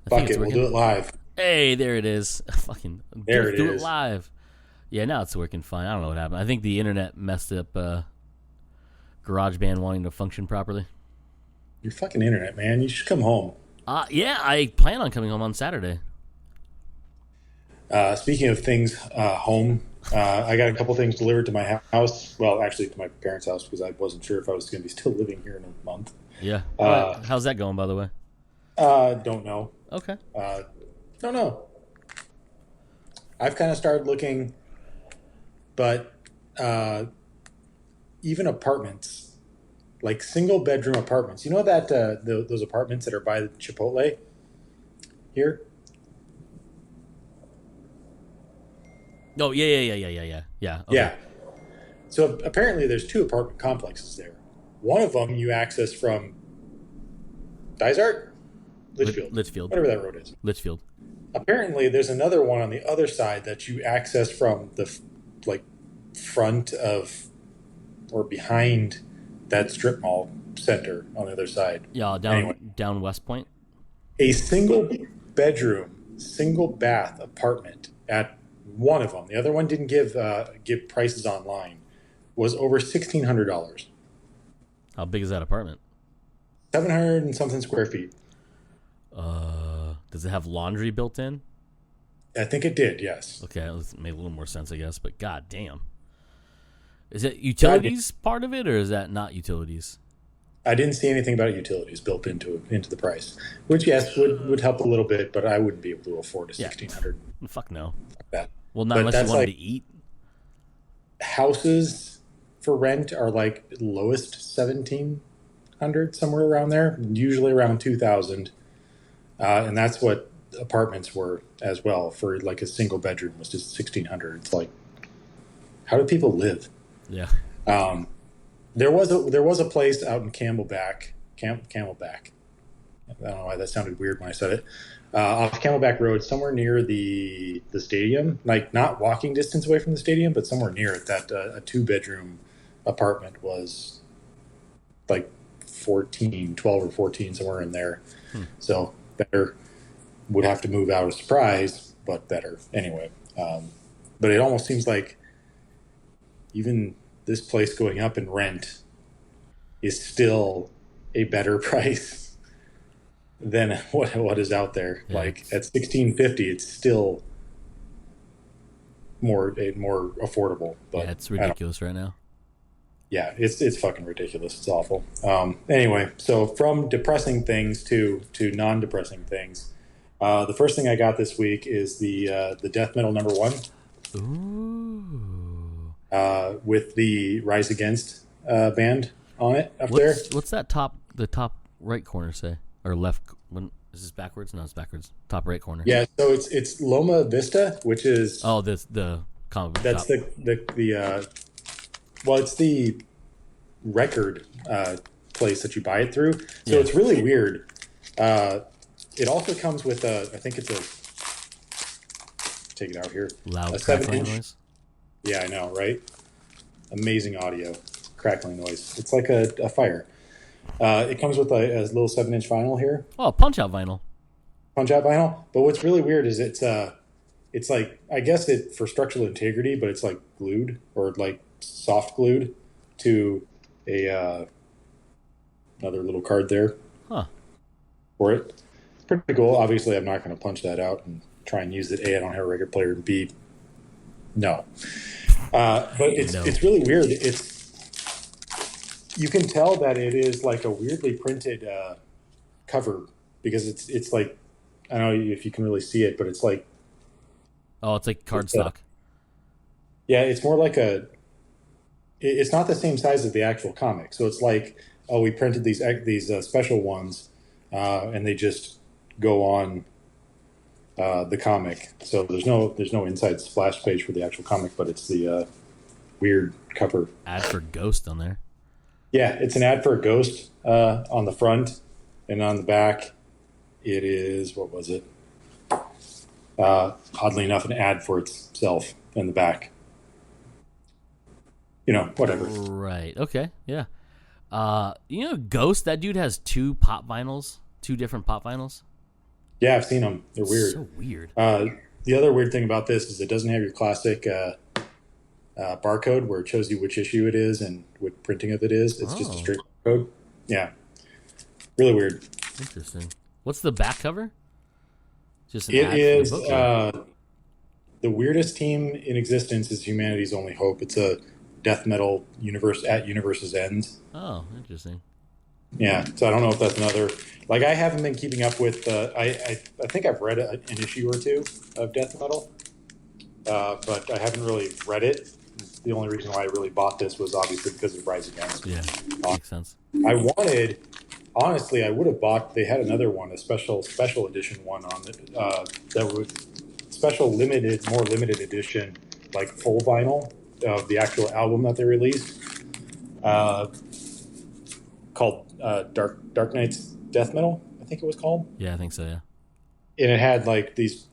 Fuck it, we'll do it live. Hey, there it is. Fucking There it do it is. live. Yeah, now it's working fine. I don't know what happened. I think the internet messed up GarageBand wanting to function properly. Your fucking internet, man. You should come home. Yeah, I plan on coming home on Saturday. Speaking of things, home, I got a couple things delivered to my house. Well, actually, to my parents' house because I wasn't sure if I was going to be still living here in a month. Yeah. How's that going, by the way? Don't know. Okay. Don't know. I've kind of started looking, but even apartments, like single bedroom apartments. You know that those apartments that are by the Chipotle here. Oh, yeah. Okay. Yeah. So apparently there's two apartment complexes there. One of them you access from Dysart? Litchfield. Whatever that road is. Litchfield. Apparently there's another one on the other side that you access from the front of or behind that strip mall center on the other side. Yeah, down West Point. A single bedroom, single bath apartment at one of them. The other one didn't give prices online. Was over $1,600. How big is that apartment? 700 and something square feet. Does it have laundry built in? I think it did. Yes. Okay, that made a little more sense, I guess. But god damn, is it utilities part of it, or is that not utilities? I didn't see anything about utilities built into the price, which yes would help a little bit, but I wouldn't be able to afford a $1,600. Fuck no. Fuck that. Well, not But unless you that's wanted like to eat. houses for rent are like lowest 1,700, somewhere around there, usually around 2,000, and that's what apartments were as well for like a single bedroom was just 1,600. It's like, how do people live? Yeah. There was a place out in Camelback. I don't know why that sounded weird when I said it. Off Camelback Road, somewhere near the stadium, like not walking distance away from the stadium, but somewhere near it. That a 2-bedroom apartment was like 12 or 14, somewhere in there. So better. Would have to move out of Surprise, but better anyway. But it almost seems like even this place going up in rent is still a better price than what is out there. Yeah, like at $1,650, it's still more affordable. But yeah, it's ridiculous right now. yeah, it's fucking ridiculous. It's awful. Anyway, so from depressing things to non-depressing things. The first thing I got this week is the death metal #1. Ooh. With the Rise Against band on it up there. What's that the top right corner say? Or left? Is this backwards? No, it's backwards. Top right corner. Yeah, so it's Loma Vista, which is the comic book that's shop. well, it's the record place that you buy it through. So Yeah. it's really weird. It also comes with I think it's take it out here. Loud A crackling 7-inch. noise. Yeah, I know, right? Amazing audio, crackling noise. It's like a fire. It comes with a little 7-inch vinyl here, Oh, punch out vinyl. punch out vinyl. But what's really weird is it's like, I guess it for structural integrity, but it's like glued or like soft glued to a another little card there Huh. for it. It's pretty cool. Obviously, I'm not going to punch that out and try and use it. A, I don't have a record player, and B, no. But it's really weird. You can tell that it is like a weirdly printed cover because it's like, I don't know if you can really see it, but it's like, Oh, it's like cardstock. yeah, it's more like it's not the same size as the actual comic. So it's like, oh, we printed these special ones, and they just go on the comic. So there's no inside splash page for the actual comic, but it's the weird cover. Ad for Ghost on there. Yeah, it's an ad for a ghost on the front, and on the back, it is, what was it? Oddly enough, an ad for itself in the back. Whatever. Right. Okay. Yeah. Ghost, that dude has two different pop vinyls. Yeah, I've seen them. They're weird. So weird. Uh, the other weird thing about this is it doesn't have your classic barcode where it shows you which issue it is and what printing of it is. It's just a Oh, straight code. Yeah, really weird. interesting. What's the back cover? Just an It ad for the is book, or the weirdest team in existence is humanity's only hope. It's a death metal universe at universe's end. oh, interesting. Yeah, so I don't know if that's another. Like I haven't been keeping up with. I think I've read an issue or two of death metal, but I haven't really read it. The only reason why I really bought this was obviously because of Rise Against. Yeah, Uh, makes sense. I wanted, honestly, I would have bought. They had another one, a special edition one on it that was special limited, more limited edition, like full vinyl of the actual album that they released, uh, called Dark Knight's Death Metal. I think it was called, Yeah, I think so. Yeah. and it had like these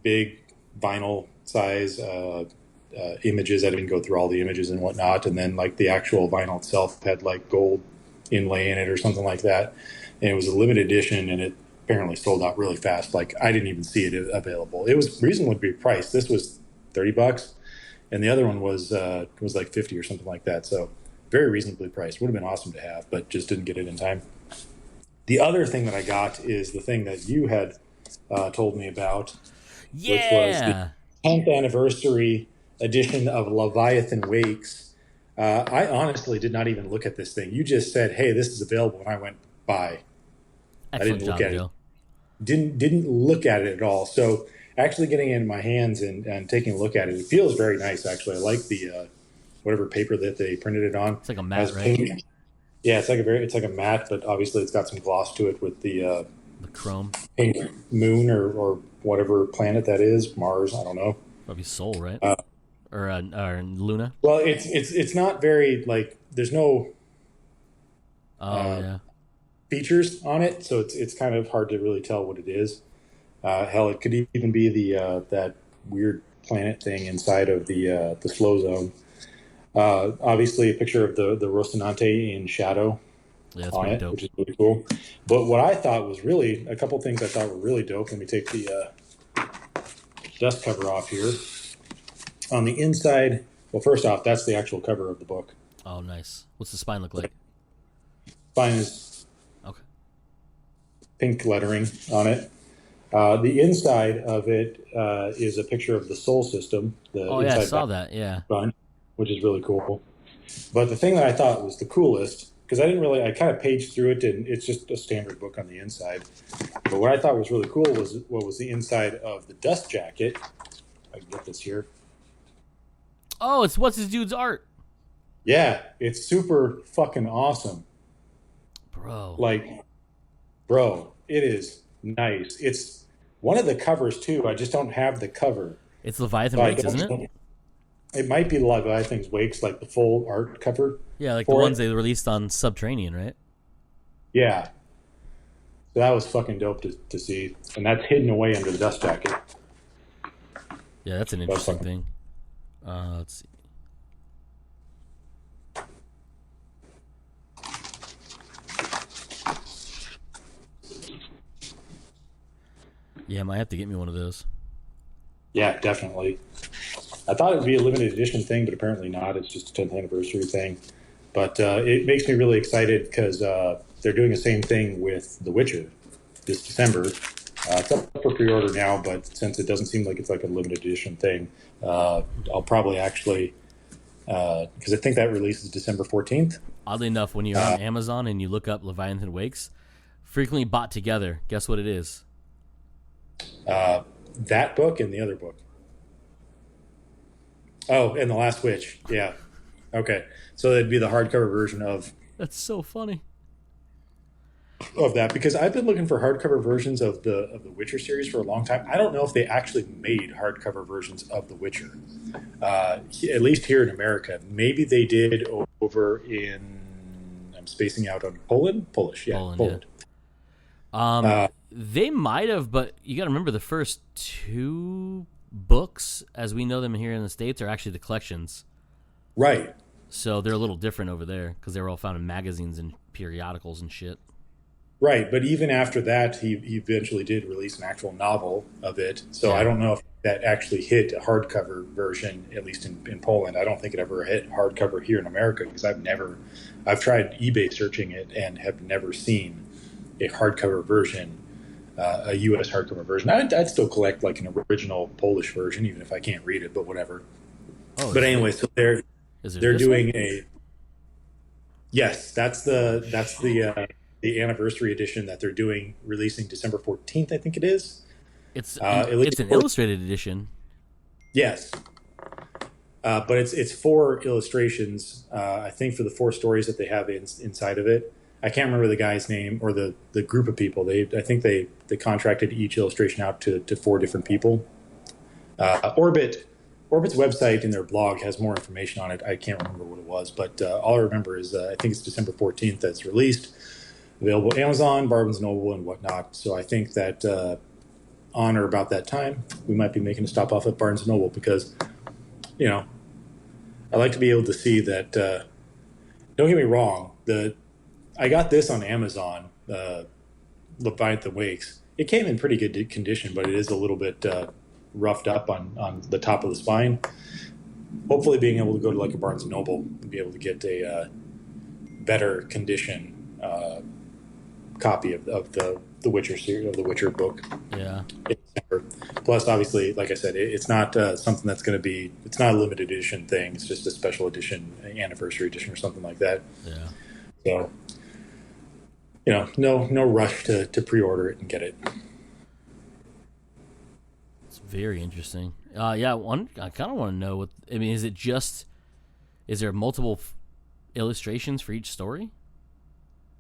big vinyl size images. I didn't go through all the images and whatnot, and then like the actual vinyl itself had like gold inlay in it or something like that, and it was a limited edition, and it apparently sold out really fast. Like I didn't even see it available. It was reasonably priced. This was $30, and the other one was like 50 or something like that. So very reasonably priced. Would have been awesome to have, but just didn't get it in time. The other thing that I got is the thing that you had told me about, which was the Yeah. 10th anniversary edition of Leviathan Wakes. I honestly did not even look at this thing. You just said, "Hey, this is available," and I went buy. I Excellent didn't look job, at it. Joe. Didn't look at it at all. So actually getting it in my hands and taking a look at it, it feels very nice. Actually, I like the whatever paper that they printed it on. It's like a As mat, right? pink. Yeah, it's like a matte, but obviously it's got some gloss to it with the The chrome, pink moon or whatever planet that is, Mars. I don't know. probably Soul, right? Uh, Or Luna. well, it's not very like there's no Oh uh, yeah. features on it, so it's kind of hard to really tell what it is. Hell, it could even be the that weird planet thing inside of the slow zone. Obviously, a picture of the Rocinante in shadow Yeah, that's on pretty it, dope. which is really cool. But what I thought was really a couple things I thought were really dope. Let me take the dust cover off here. On the inside, well, first off, that's the actual cover of the book. Oh, nice. What's the spine look like? Spine is Okay. pink lettering on it. The inside of it is a picture of the Sol system, the Oh yeah, I inside saw that. Yeah. spine, which is really cool. But the thing that I thought was the coolest, because I kind of paged through it, and it's just a standard book on the inside. But what I thought was really cool was what was the inside of the dust jacket. I can get this here. Oh, it's what's his dude's art, Yeah, it's super fucking awesome. bro. Like, bro, it is nice. It's one of the covers too. I just don't have the cover. It's Leviathan So I Wakes, isn't it? don't. It might be Leviathan's Wakes, like the full art cover Yeah, like the for ones it. they released on Subterranean, right? Yeah, so that was fucking dope to see, and that's hidden away under the dust jacket. Yeah, that's an That's interesting fucking thing. Let's see. Yeah, I might have to get me one of those. yeah, definitely. I thought it would be a limited edition thing, but apparently not. It's just a 10th anniversary thing. But it makes me really excited because they're doing the same thing with The Witcher this December. It's up for pre-order now, but since it doesn't seem like it's like a limited edition thing, I'll probably actually because I think that releases December 14th. Oddly enough, when you're on Amazon and you look up Leviathan Wakes, frequently bought together. Guess what it is? That book and the other book. Oh, and The Last Witch. Yeah. Okay. So that'd be the hardcover version That's so funny. of that because I've been looking for hardcover versions of the Witcher series for a long time. I don't know if they actually made hardcover versions of The Witcher, at least here in America. Maybe they did over in. I'm spacing out on Polish. Yeah, Poland, Poland. yeah. They might have, but you got to remember the first two books, as we know them here in the States, are actually the collections. Right. So they're a little different over there because they were all found in magazines and periodicals and shit. Right, but even after that, he eventually did release an actual novel of it. So I Yeah. don't know if that actually hit a hardcover version, at least in Poland. I don't think it ever hit hardcover here in America because I've tried eBay searching it and have never seen a hardcover version, a U.S. hardcover version. I'd still collect like an original Polish version, even if I can't read it, but whatever. Oh, But anyway, so is there they're this one? doing a yes, Oh that's shit! the anniversary edition that they're doing, releasing December 14th, I think it is. At least It's an illustrated edition. yes, but it's four illustrations. I think for the four stories that they have inside of it. I can't remember the guy's name or the group of people. I think they contracted each illustration out to four different people. Orbit's website in their blog has more information on it. I can't remember what it was, but all I remember is I think it's December 14th that's released, available Amazon, Barnes and Noble, and whatnot. So I think that on or about that time, we might be making a stop off at Barnes and Noble because, you know, I like to be able to see that. Don't get me wrong. I got this on Amazon, Leviathan Wakes. It came in pretty good condition, but it is a little bit roughed up on the top of the spine. Hopefully, being able to go to like a Barnes and Noble and be able to get a better condition copy of the Witcher series, of the Witcher book. Yeah. Plus, obviously, like I said, it's not something that's going to be. It's not a limited edition thing. It's just a special edition, anniversary edition, or something like that. Yeah. So, no rush to pre-order it and get it. It's very interesting. Yeah. I kind of want to know what. I mean, is it just? Is there multiple illustrations for each story?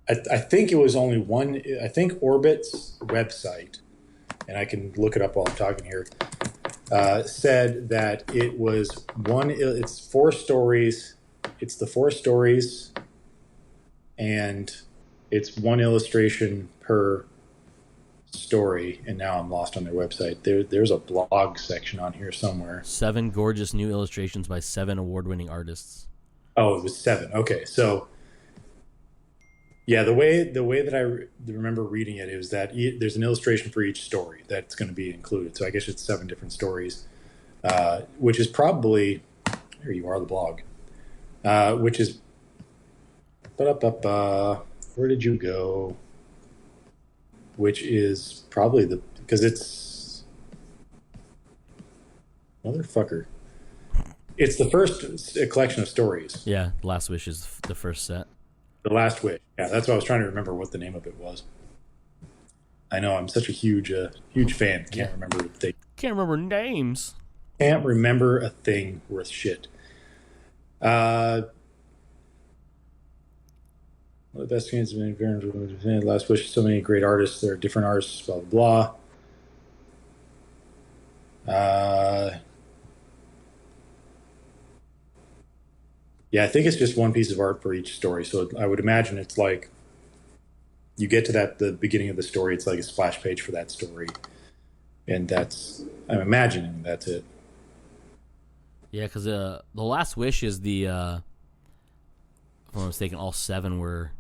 I think it was only one. I think Orbit's website, and I can look it up while I'm talking here, said that it was one. It's four stories. It's the four stories, and it's one illustration per story. And now I'm lost on their website. There's a blog section on here somewhere. 7 gorgeous new illustrations by 7 award-winning artists. Oh, it was 7. Okay, so yeah, the way that I remember reading it is that there's an illustration for each story that's going to be included. So I guess it's 7 different stories, which is probably here you are the blog, which is where did you go? Which is probably because it's motherfucker. It's the first collection of stories. Yeah, Last Wish is the first set. The Last Wish. Yeah, that's what I was trying to remember what the name of it was. I know I'm such a huge fan. Can't remember a thing. Can't remember names. Can't remember a thing worth shit. One of the best games of Last Wish. So many great artists. There are different artists. Blah blah blah. Yeah, I think it's just one piece of art for each story. So I would imagine it's like you get to the beginning of the story. It's like a splash page for that story, and I'm imagining that's it. Yeah, because the Last Wish is the, if I'm not mistaken, all 7 were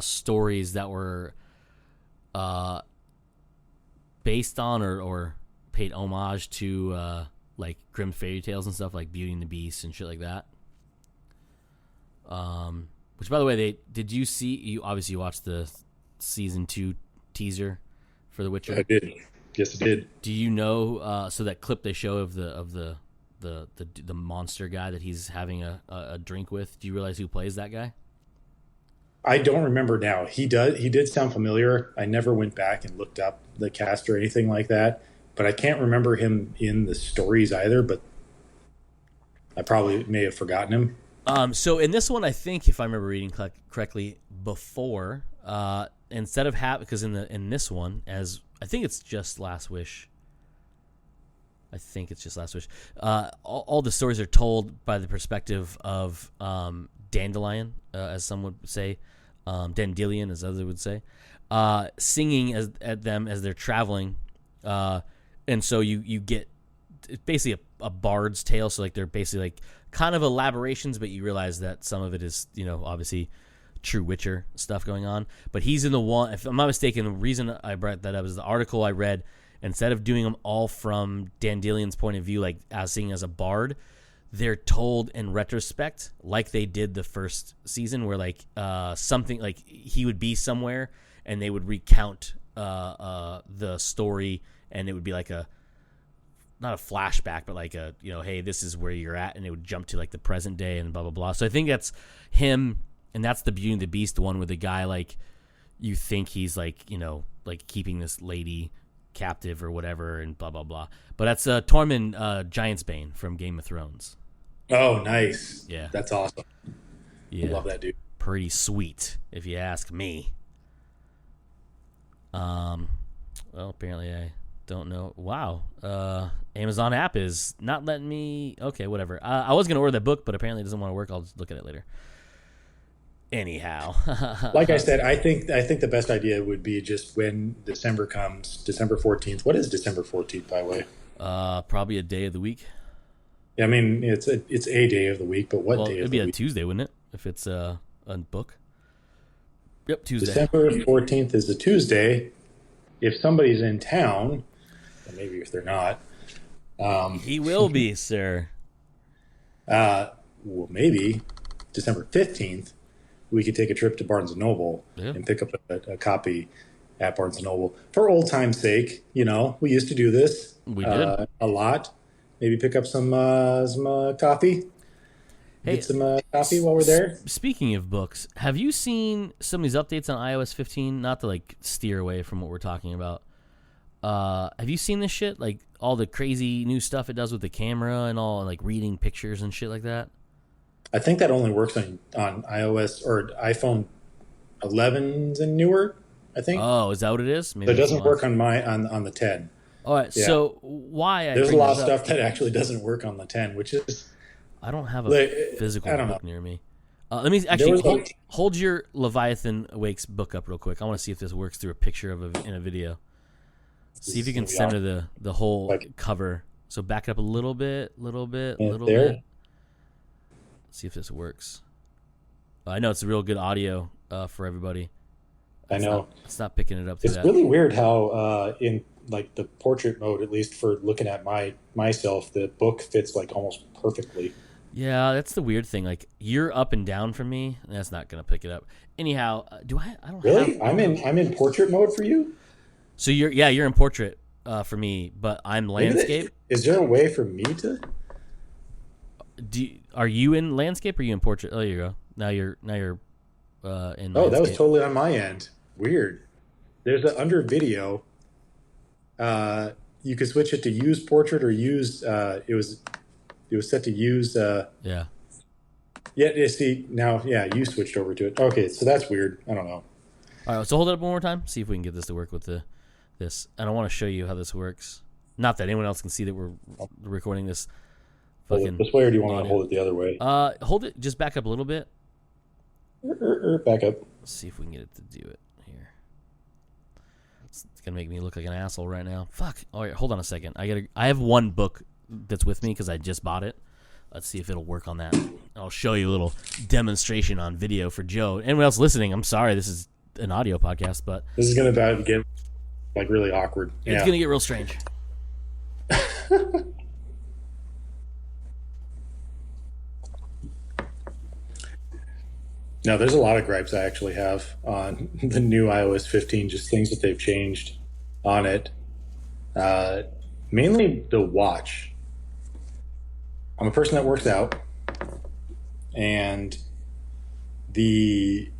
stories that were based on or paid homage to like Grimm fairy tales and stuff, like Beauty and the Beast and shit like that. Which, by the way, did you see? You obviously watched the season 2 teaser for The Witcher. I did. Yes, I did. Do you know? So that clip they show of the monster guy that he's having a drink with. Do you realize who plays that guy? I don't remember now. He did sound familiar. I never went back and looked up the cast or anything like that, but I can't remember him in the stories either, but I probably may have forgotten him. So in this one, I think if I remember reading correctly before, instead of because in this one, as I think it's just Last Wish. I think it's just Last Wish. All the stories are told by the perspective of Dandelion, as some would say, Dandelion, as others would say, singing at them as they're traveling, and so you get it's basically a bard's tale. So like they're basically like kind of elaborations, but you realize that some of it is obviously true Witcher stuff going on. But he's in the one. If I'm not mistaken, the reason I brought that up is the article I read. Instead of doing them all from Dandelion's point of view, like as seeing as a bard, they're told in retrospect, like they did the first season, where like something like he would be somewhere and they would recount the story, and it would be like not a flashback, but like a, hey, this is where you're at, and it would jump to like the present day and blah blah blah. So I think that's him, and that's the Beauty and the Beast one, where the guy, like, you think he's like, like keeping this lady captive or whatever, and blah blah blah. But that's Tormund Giantsbane from Game of Thrones. Oh, nice. Yeah, that's awesome. Yeah, I love that dude. Pretty sweet, if you ask me. Well, apparently I don't know. Wow. Amazon app is not letting me. Okay, whatever. I was gonna order that book, but apparently it doesn't want to work. I'll just look at it later. Anyhow, like I said, I think the best idea would be just when December comes, December 14th. What is December 14th, by the way? Probably a day of the week. Yeah, I mean it's a day of the week, but what day of the week? It'd be a Tuesday, wouldn't it? If it's a book. Yep, Tuesday. December 14th is a Tuesday. If somebody's in town, or maybe if they're not, he will be, sir. Well, maybe December 15th. We could take a trip to Barnes & Noble and pick up a copy at Barnes & Noble. For old time's sake, we used to do this. We did. A lot. Maybe pick up some coffee. Hey, get some coffee while we're there. Speaking of books, have you seen some of these updates on iOS 15? Not to, like, steer away from what we're talking about. Have you seen this shit? Like, all the crazy new stuff it does with the camera and all, like, reading pictures and shit like that? I think that only works on iOS or iPhone 11s and newer, I think. Oh, is that what it is? Maybe so it doesn't work on on the 10. All right, yeah. So why there's a lot of stuff that actually doesn't work on the 10, which is... I don't have a physical book near me. Let me actually hold your Leviathan Awakes book up real quick. I want to see if this works through a picture in a video. See if you can center the whole cover. So back up a little bit. See if this works. I know it's a real good audio for everybody. I know. It's not picking it up. It's really weird how in like the portrait mode, at least for looking at myself, the book fits like almost perfectly. Yeah, that's the weird thing. Like, you're up and down for me, and that's not going to pick it up. Anyhow, I don't really? have... I'm in portrait mode for you? So you're in portrait for me, but I'm landscape. Is there a way for me to... Are you in landscape or are you in portrait? Oh, there you go. Now you're in landscape. That was totally on my end. Weird. There's under video. You could switch it to use portrait or use. It was set to use. Yeah. Yeah. See now. Yeah, you switched over to it. Okay, so that's weird. I don't know. All right. So hold it up one more time. See if we can get this to work with this. And I want to show you how this works. Not that anyone else can see that we're recording this. Hold this way, or do you want to hold it the other way? Hold it. Just back up a little bit. Back up. Let's see if we can get it to do it here. It's gonna make me look like an asshole right now. Fuck. All right, hold on a second. I have one book that's with me because I just bought it. Let's see if it'll work on that. I'll show you a little demonstration on video for Joe. Anyone else listening? I'm sorry, this is an audio podcast, but this is gonna get like really awkward. It's gonna get real strange. No, there's a lot of gripes I actually have on the new iOS 15, just things that they've changed on it. Mainly the watch. I'm a person that works out, and the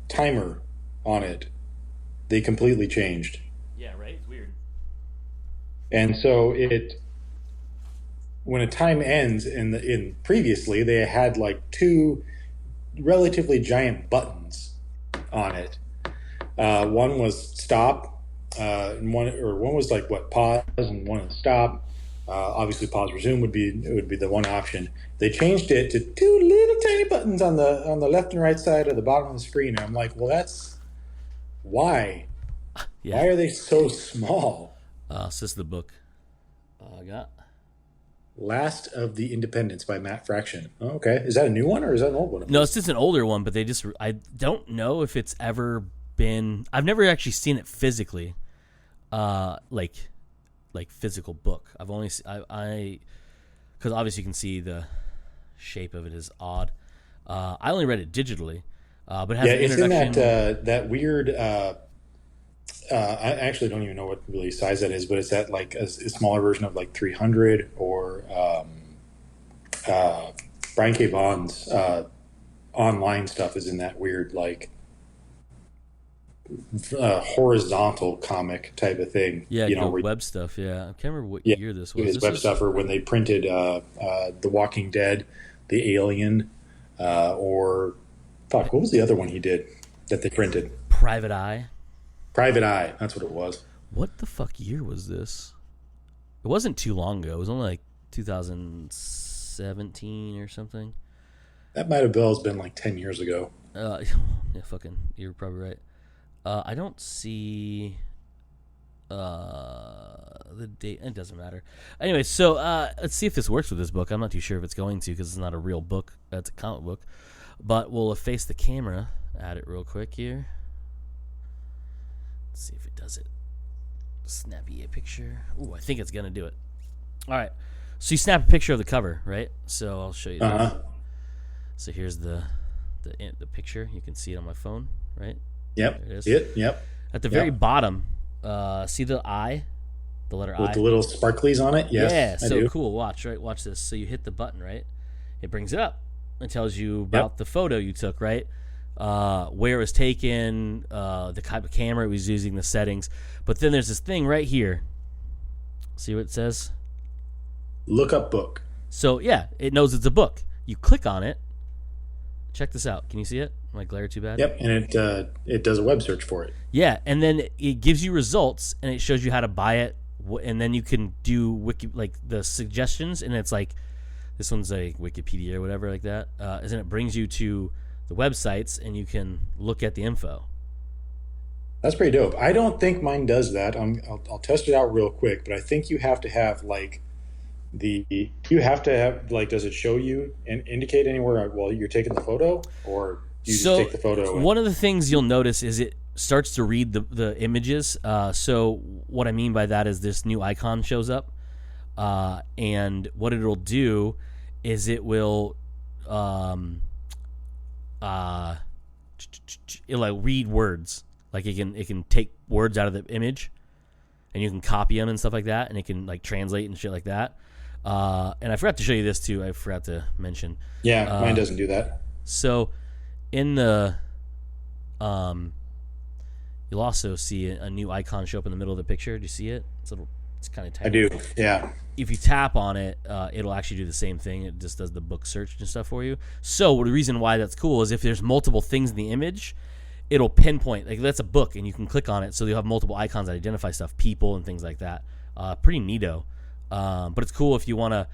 timer on it, they completely changed. Yeah, right? It's weird. And so when a time ends, in previously they had like two relatively giant buttons on it. One was stop, and one was like pause, and one was stop. Obviously, pause resume would be the one option. They changed it to two little tiny buttons on the left and right side of the bottom of the screen. And I'm like, well, that's why. Yeah. Why are they so small? So this is the book I got. Last of the Independents by Matt Fraction. Oh, okay. Is that a new one or is that an old one? No, it's just an older one, but I don't know if it's ever been. I've never actually seen it physically, like physical book. I've only I because obviously you can see the shape of it is odd. I only read it digitally, but it has an it's in introduction. that weird. I actually don't even know what really size that is, but it's that like a smaller version of like 300 or uh, Brian K. Vaughan's online stuff is in that weird like horizontal comic type of thing. Yeah, You know, the where web stuff. Yeah, I can't remember what yeah, year this was. his This web was stuff, or when they printed The Walking Dead, The Alien, or fuck, what was the other one he did that they printed? Private Eye. Private Eye. That's what it was. What the fuck year was this? It wasn't too long ago. It was only like 2017 or something. That might have been like 10 years ago. Yeah, fucking, you're probably right. I don't see the date. It doesn't matter. Anyway, so let's see if this works with this book. I'm not too sure if it's going to because it's not a real book. It's a comic book. But we'll face the camera at it real quick here. Let's see if it does it. Snappy a picture. Ooh, I think it's gonna do it. All right. So you snap a picture of the cover, right? So I'll show you this. So here's the picture. You can see it on my phone, right? Yep. There it is. See it? Yep. At the very bottom, see the I, the letter I with the little sparklies on it. Yes, yeah. I So do. cool. Watch, right? Watch this. So you hit the button, right? It brings it up. It tells you about the photo you took, right? Where it was taken, the type of camera it was using, the settings. But then there's this thing right here. See what it says? Look up book. So yeah, it knows it's a book. You click on it. Check this out. Can you see it? Am I glare too bad? Yep, and it does a web search for it. Yeah, and then it gives you results, and it shows you how to buy it, and then you can do like the suggestions, and it's like this one's like Wikipedia or whatever like that, and then it brings you to the websites, and you can look at the info. That's pretty dope. I don't think mine does that. I'll test it out real quick, but I think you have to have like does it show you and indicate anywhere while you're taking the photo, or do you just take the photo? One of the things you'll notice is it starts to read the images. So what I mean by that is this new icon shows up, and what it'll do is it will it'll like read words. Like it can take words out of the image, and you can copy them and stuff like that, and it can like translate and shit like that. And I forgot to show you this too. I forgot to mention. Yeah, mine doesn't do that. So in the you'll also see a new icon show up in the middle of the picture. Do you see it? It's kind of tiny. I do. Yeah. If you tap on it, it'll actually do the same thing. It just does the book search and stuff for you. So the reason why that's cool is if there's multiple things in the image, it'll pinpoint, like that's a book, and you can click on it, so you'll have multiple icons that identify stuff, people and things like that. Pretty neato. But it's cool if you want to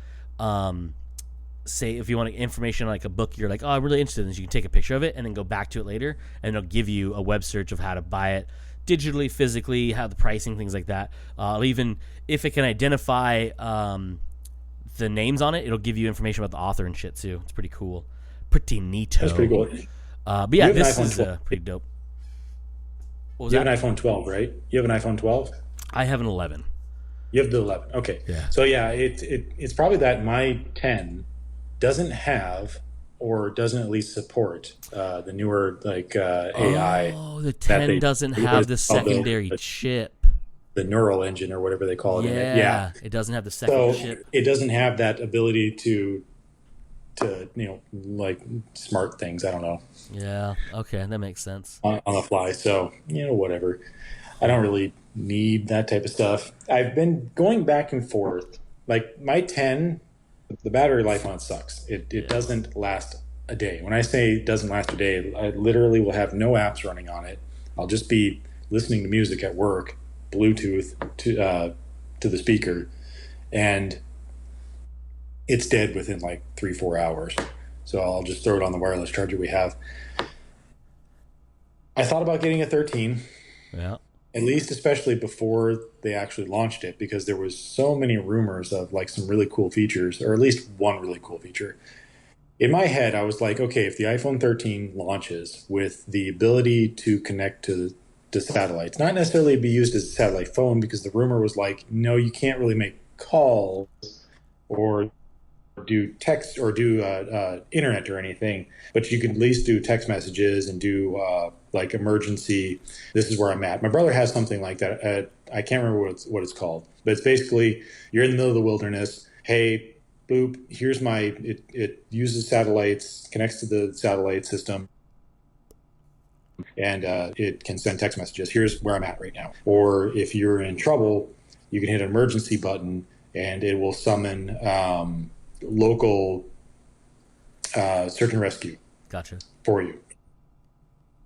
say, if you want information on like a book you're like, oh, I'm really interested in this, you can take a picture of it and then go back to it later, and it'll give you a web search of how to buy it digitally, physically, how the pricing, things like that. Even if it can identify the names on it, it'll give you information about the author and shit too. It's pretty cool. Pretty neato. That's pretty cool. But yeah, this is pretty dope. What was You that? have an iPhone 12, right? You have an iPhone 12? I have an 11. You have the 11. Okay. Yeah. So yeah, it's probably that my 10 doesn't have, or doesn't at least support the newer like AI. Oh, the 10 doesn't have the secondary chip. The neural engine or whatever they call it. Yeah, Yeah. It doesn't have the secondary So chip. it doesn't have that ability to like smart things. I don't know, Yeah, okay, that makes sense. on the fly. So whatever. I don't really need that type of stuff. I've been going back and forth. Like my 10, the battery life on it sucks. It doesn't last a day. When I say it doesn't last a day, I literally will have no apps running on it. I'll just be listening to music at work, Bluetooth to the speaker, and it's dead within like 3-4 hours. So I'll just throw it on the wireless charger we have. I thought about getting a 13. Yeah. at least especially before they actually launched it, because there was so many rumors of like some really cool features, or at least one really cool feature. In my head, I was like, okay, if the iPhone 13 launches with the ability to connect to satellites, not necessarily be used as a satellite phone, because the rumor was like, no, you can't really make calls or do text or do internet or anything, but you can at least do text messages and do like emergency. This is where I'm at. My brother has something like that. I can't remember what it's called, but it's basically you're in the middle of the wilderness. Hey, boop, here's my. It uses satellites, connects to the satellite system, and it can send text messages. Here's where I'm at right now. Or if you're in trouble, you can hit an emergency button, and it will summon local search and rescue Gotcha. for you.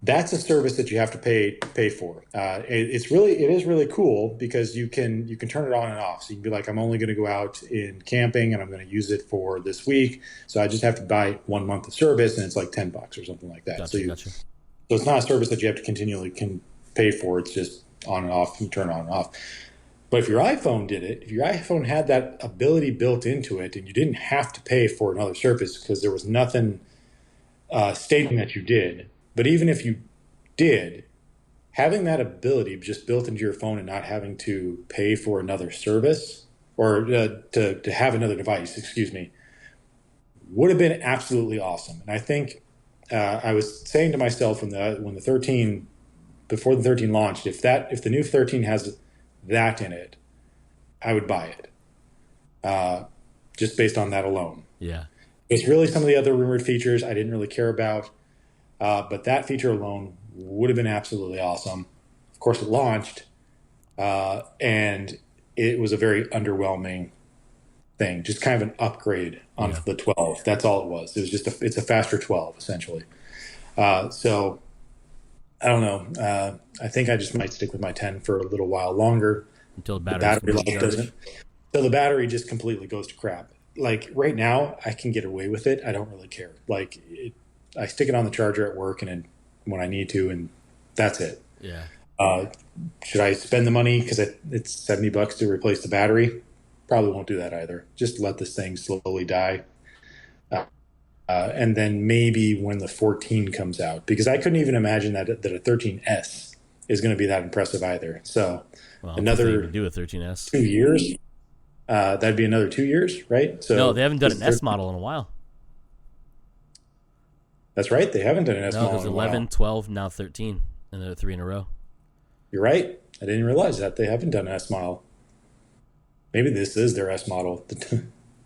That's a service that you have to pay for. It is really cool because you can turn it on and off. So you can be like, I'm only going to go out in camping and I'm going to use it for this week. So I just have to buy 1 month of service, and it's like $10 or something like that. Gotcha. Gotcha. So it's not a service that you have to continually pay for. It's just on and off. You turn it on and off. But if your iPhone did it, if your iPhone had that ability built into it, and you didn't have to pay for another service because there was nothing stating that you did. But even if you did, having that ability just built into your phone and not having to pay for another service or to have another device, excuse me, would have been absolutely awesome. And I think I was saying to myself when the 13 before the 13 launched, if the new 13 has that in it, I would buy it, just based on that alone. Yeah. It's really some of the other rumored features I didn't really care about, but that feature alone would have been absolutely awesome. Of course, it launched, and it was a very underwhelming thing, just kind of an upgrade on the 12. That's all it was. It was just it's a faster 12, essentially. So I don't know. I think I just might stick with my 10 for a little while longer until the battery life doesn't. So the battery just completely goes to crap. Like right now, I can get away with it. I don't really care. Like I stick it on the charger at work and when I need to, and that's it. Yeah. Should I spend the money because it's $70 to replace the battery? Probably won't do that either. Just let this thing slowly die. And then maybe when the 14 comes out, because I couldn't even imagine that a 13S is going to be that impressive either. So another do a 13S 2 years. That'd be another 2 years, right? So no, they haven't done an S model in a while. That's right. They haven't done an S model. No, there's 11, 12, now 13, and they're 3 in a row. You're right. I didn't realize that they haven't done an S model. Maybe this is their S model.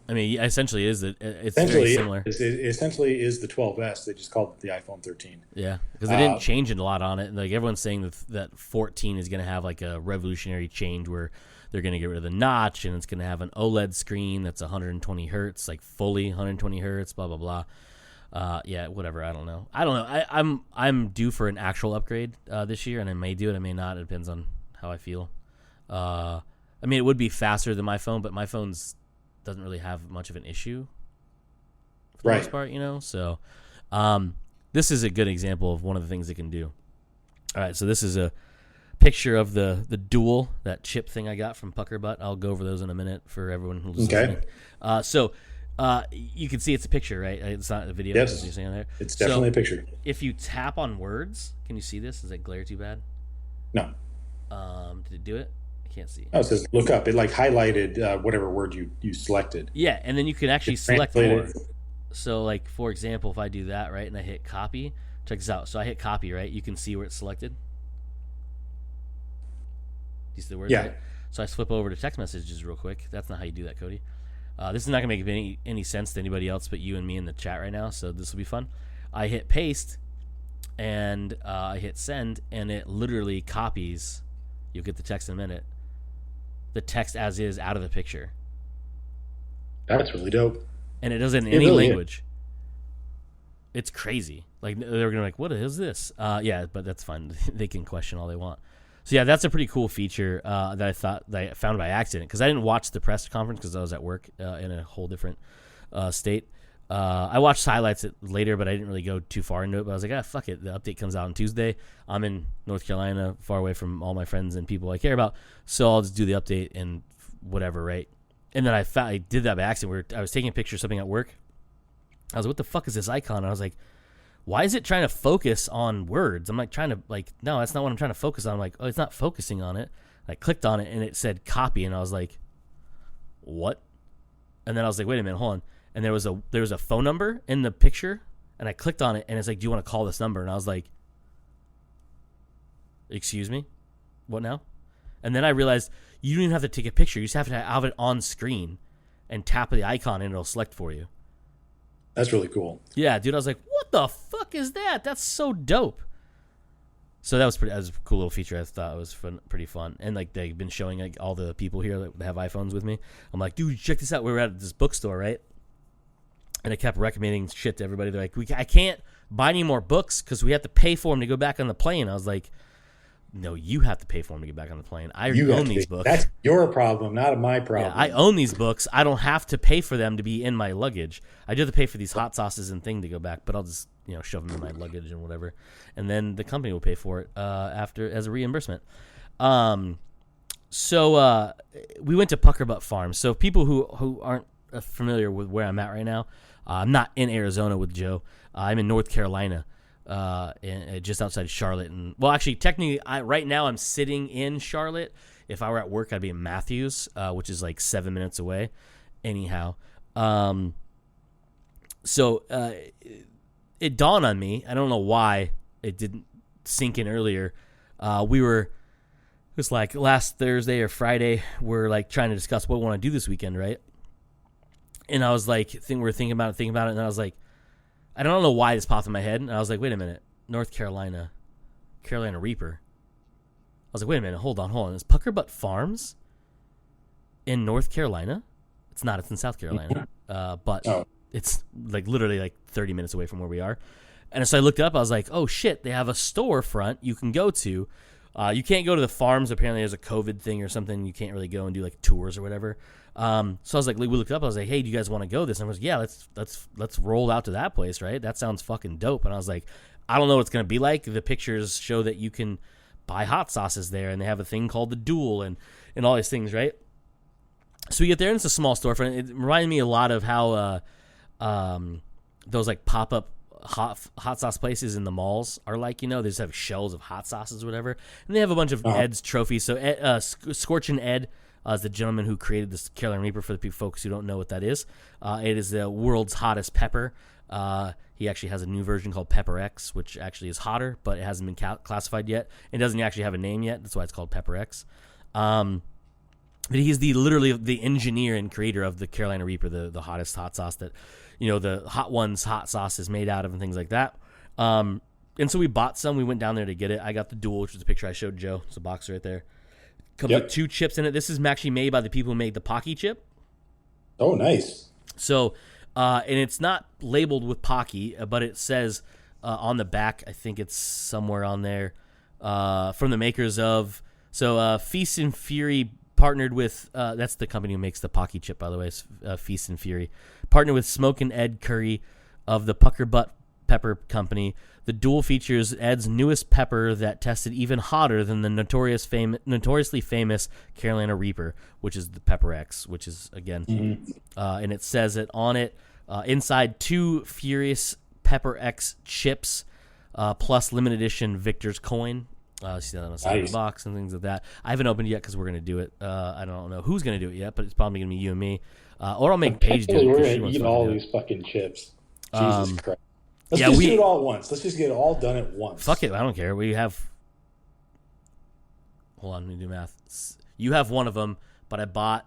I mean, essentially, it's very similar. It essentially is the 12S. They just called it the iPhone 13. Yeah, because they didn't change a lot on it. Like everyone's saying that 14 is going to have like a revolutionary change where they're going to get rid of the notch and it's going to have an OLED screen that's 120 hertz, like fully 120 hertz. Blah blah blah. Yeah, whatever. I don't know. I'm due for an actual upgrade this year, and I may do it. I may not. It depends on how I feel. I mean, it would be faster than my phone, but my phone's doesn't really have much of an issue for the most part, you know? So this is a good example of one of the things it can do. All right, so this is a picture of the dual, that chip thing I got from Pucker Butt. I'll go over those in a minute for everyone who's listening. So you can see it's a picture, right? It's not a video. Yes, you're saying there. It's definitely a picture. If you tap on words, can you see this? Does that glare too bad? No. Did it do it? Can't see. Oh, it says look up. It like highlighted whatever word you selected. Yeah, and then you can actually select more. So like, for example, if I do that, right, and I hit copy, check this out. So I hit copy, right? You can see where it's selected. Do you see the words? Yeah. Right? So I flip over to text messages real quick. That's not how you do that, Cody. This is not going to make any sense to anybody else but you and me in the chat right now, so this will be fun. I hit paste, and I hit send, and it literally copies. You'll get the text in a minute. The text as is out of the picture. That's really dope. And it does it in any language. It's crazy. Like they were gonna be like, what is this? Yeah, but that's fine. They can question all they want. So yeah, that's a pretty cool feature that I found by accident because I didn't watch the press conference because I was at work in a whole different state. I watched highlights later, but I didn't really go too far into it. But I was like, fuck it. The update comes out on Tuesday. I'm in North Carolina, far away from all my friends and people I care about. So I'll just do the update and whatever, right? And then I did that by accident. I was taking a picture of something at work. I was like, what the fuck is this icon? And I was like, why is it trying to focus on words? I'm like trying to no, that's not what I'm trying to focus on. I'm like, oh, it's not focusing on it. I clicked on it and it said copy, and I was like, what? And then I was like, wait a minute, hold on. And there was a phone number in the picture, and I clicked on it, and it's like, do you want to call this number? And I was like, excuse me? What now? And then I realized you don't even have to take a picture. You just have to have it on screen and tap the icon, and it'll select for you. That's really cool. Yeah, dude, I was like, what the fuck is that? That's so dope. So that was a cool little feature. I thought it was pretty fun. And like they've been showing like all the people here that have iPhones with me. I'm like, dude, check this out. We were at this bookstore, right? And I kept recommending shit to everybody. They're like, I can't buy any more books because we have to pay for them to go back on the plane. I was like, no, you have to pay for them to get back on the plane. I own these books. That's your problem, not my problem. Yeah, I own these books. I don't have to pay for them to be in my luggage. I do have to pay for these hot sauces and thing to go back, but I'll just shove them in my luggage and whatever, and then the company will pay for it after as a reimbursement. So we went to Puckerbutt Farm. So people who aren't familiar with where I'm at right now, I'm not in Arizona with Joe. I'm in North Carolina. Just outside Charlotte, and well, actually, technically, right now I'm sitting in Charlotte. If I were at work, I'd be in Matthews, which is like 7 minutes away. Anyhow, so it dawned on me. I don't know why it didn't sink in earlier. It was like last Thursday or Friday. We're like trying to discuss what we want to do this weekend, right? And I was like, we're thinking about it, and I was like, I don't know why this popped in my head, and I was like, wait a minute, North Carolina Reaper. I was like, wait a minute, hold on. Is Puckerbutt Farms in North Carolina? It's not. It's in South Carolina, but it's like literally like 30 minutes away from where we are. And so I looked up. I was like, oh shit, they have a storefront you can go to. You can't go to the farms. Apparently, there's a COVID thing or something. You can't really go and do like tours or whatever. So I was like, we looked up. I was like, hey, do you guys want to go this? And I was like, yeah, let's roll out to that place, right? That sounds fucking dope. And I was like, I don't know what it's gonna be like. The pictures show that you can buy hot sauces there, and they have a thing called the Duel and all these things, right? So we get there, and it's a small storefront. It reminded me a lot of how those like pop up hot sauce places in the malls are like. They just have shelves of hot sauces or whatever, and they have a bunch of Ed's trophies. So Scorchin' Ed is the gentleman who created this Carolina Reaper. For the folks who don't know what that is, it is the world's hottest pepper. He actually has a new version called Pepper X, which actually is hotter, but it hasn't been classified yet. It doesn't actually have a name yet. That's why it's called Pepper X. But he's literally the engineer and creator of the Carolina Reaper, the hottest hot sauce that, the Hot Ones hot sauce is made out of and things like that. And so we bought some. We went down there to get it. I got the Duel, which was the picture I showed Joe. It's a box right there. Comes with 2 chips in it. This is actually made by the people who made the Pocky chip. Oh, nice. So, and it's not labeled with Pocky, but it says on the back, I think it's somewhere on there, from the makers of, Feast and Fury partnered with, that's the company who makes the Pocky chip, by the way, Feast and Fury. Partnered with Smokin' Ed Curry of the Puckerbutt Pepper Company. The Duel features Ed's newest pepper that tested even hotter than the notoriously famous Carolina Reaper, which is the Pepper X, which is, again, and it says it on it, inside 2 Furious Pepper X chips, plus limited edition Victor's coin. See that on the side of the box and things like that. I haven't opened it yet because we're going to do it. I don't know who's going to do it yet, but it's probably going to be you and me. Or I'll make Paige do it. We're going to eat all these fucking chips. Jesus Christ. Let's do it all at once. Let's just get it all done at once. Fuck it. I don't care. We have... Hold on. Let me do math. You have one of them, but I bought...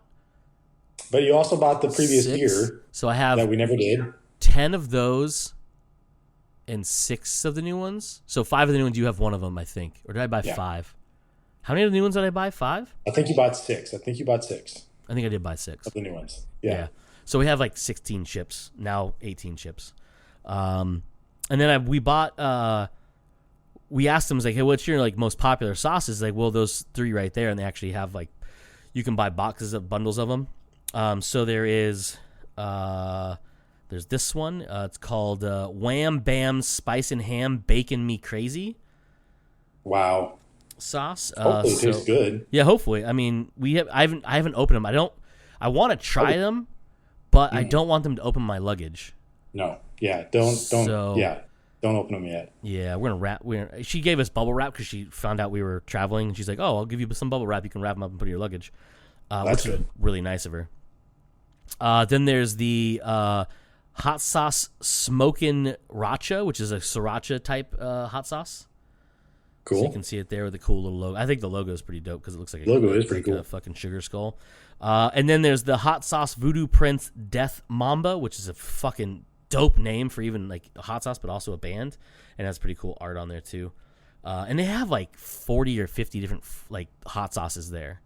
But you also bought the previous 6. year. So I have... That we never did. 10 of those and 6 of the new ones. So 5 of the new ones, you have one of them, I think. Or did I buy 5? How many of the new ones did I buy? 5? I think you bought 6. I think I did buy 6. Of the new ones. Yeah. So we have like 16 chips. Now 18 chips. And then we bought, we asked them, like, hey, what's your like most popular sauces? Like, well, those 3 right there. And they actually have like, you can buy boxes of bundles of them. So there is There's this one. It's called Wham Bam Spice and Ham Bacon Me Crazy Wow. sauce. Hopefully it tastes good. Yeah, hopefully. I mean, I haven't opened them. I want to try them, but I don't want them to open my luggage. No. Yeah. Don't open them yet. Yeah, we're gonna wrap. She gave us bubble wrap because she found out we were traveling. And she's like, "Oh, I'll give you some bubble wrap. You can wrap them up and put in your luggage." That's which good. is really nice of her. Then there's the hot sauce smokin' racha, which is a sriracha type hot sauce. Cool. So you can see it there with the cool little logo. I think the logo is pretty dope because it looks like Logo is pretty cool. A fucking sugar skull. And then there's the hot sauce Voodoo Prince Death Mamba, which is a fucking dope name for even like a hot sauce, but also a band, and has pretty cool art on there too. And they have like 40 or 50 different like hot sauces there.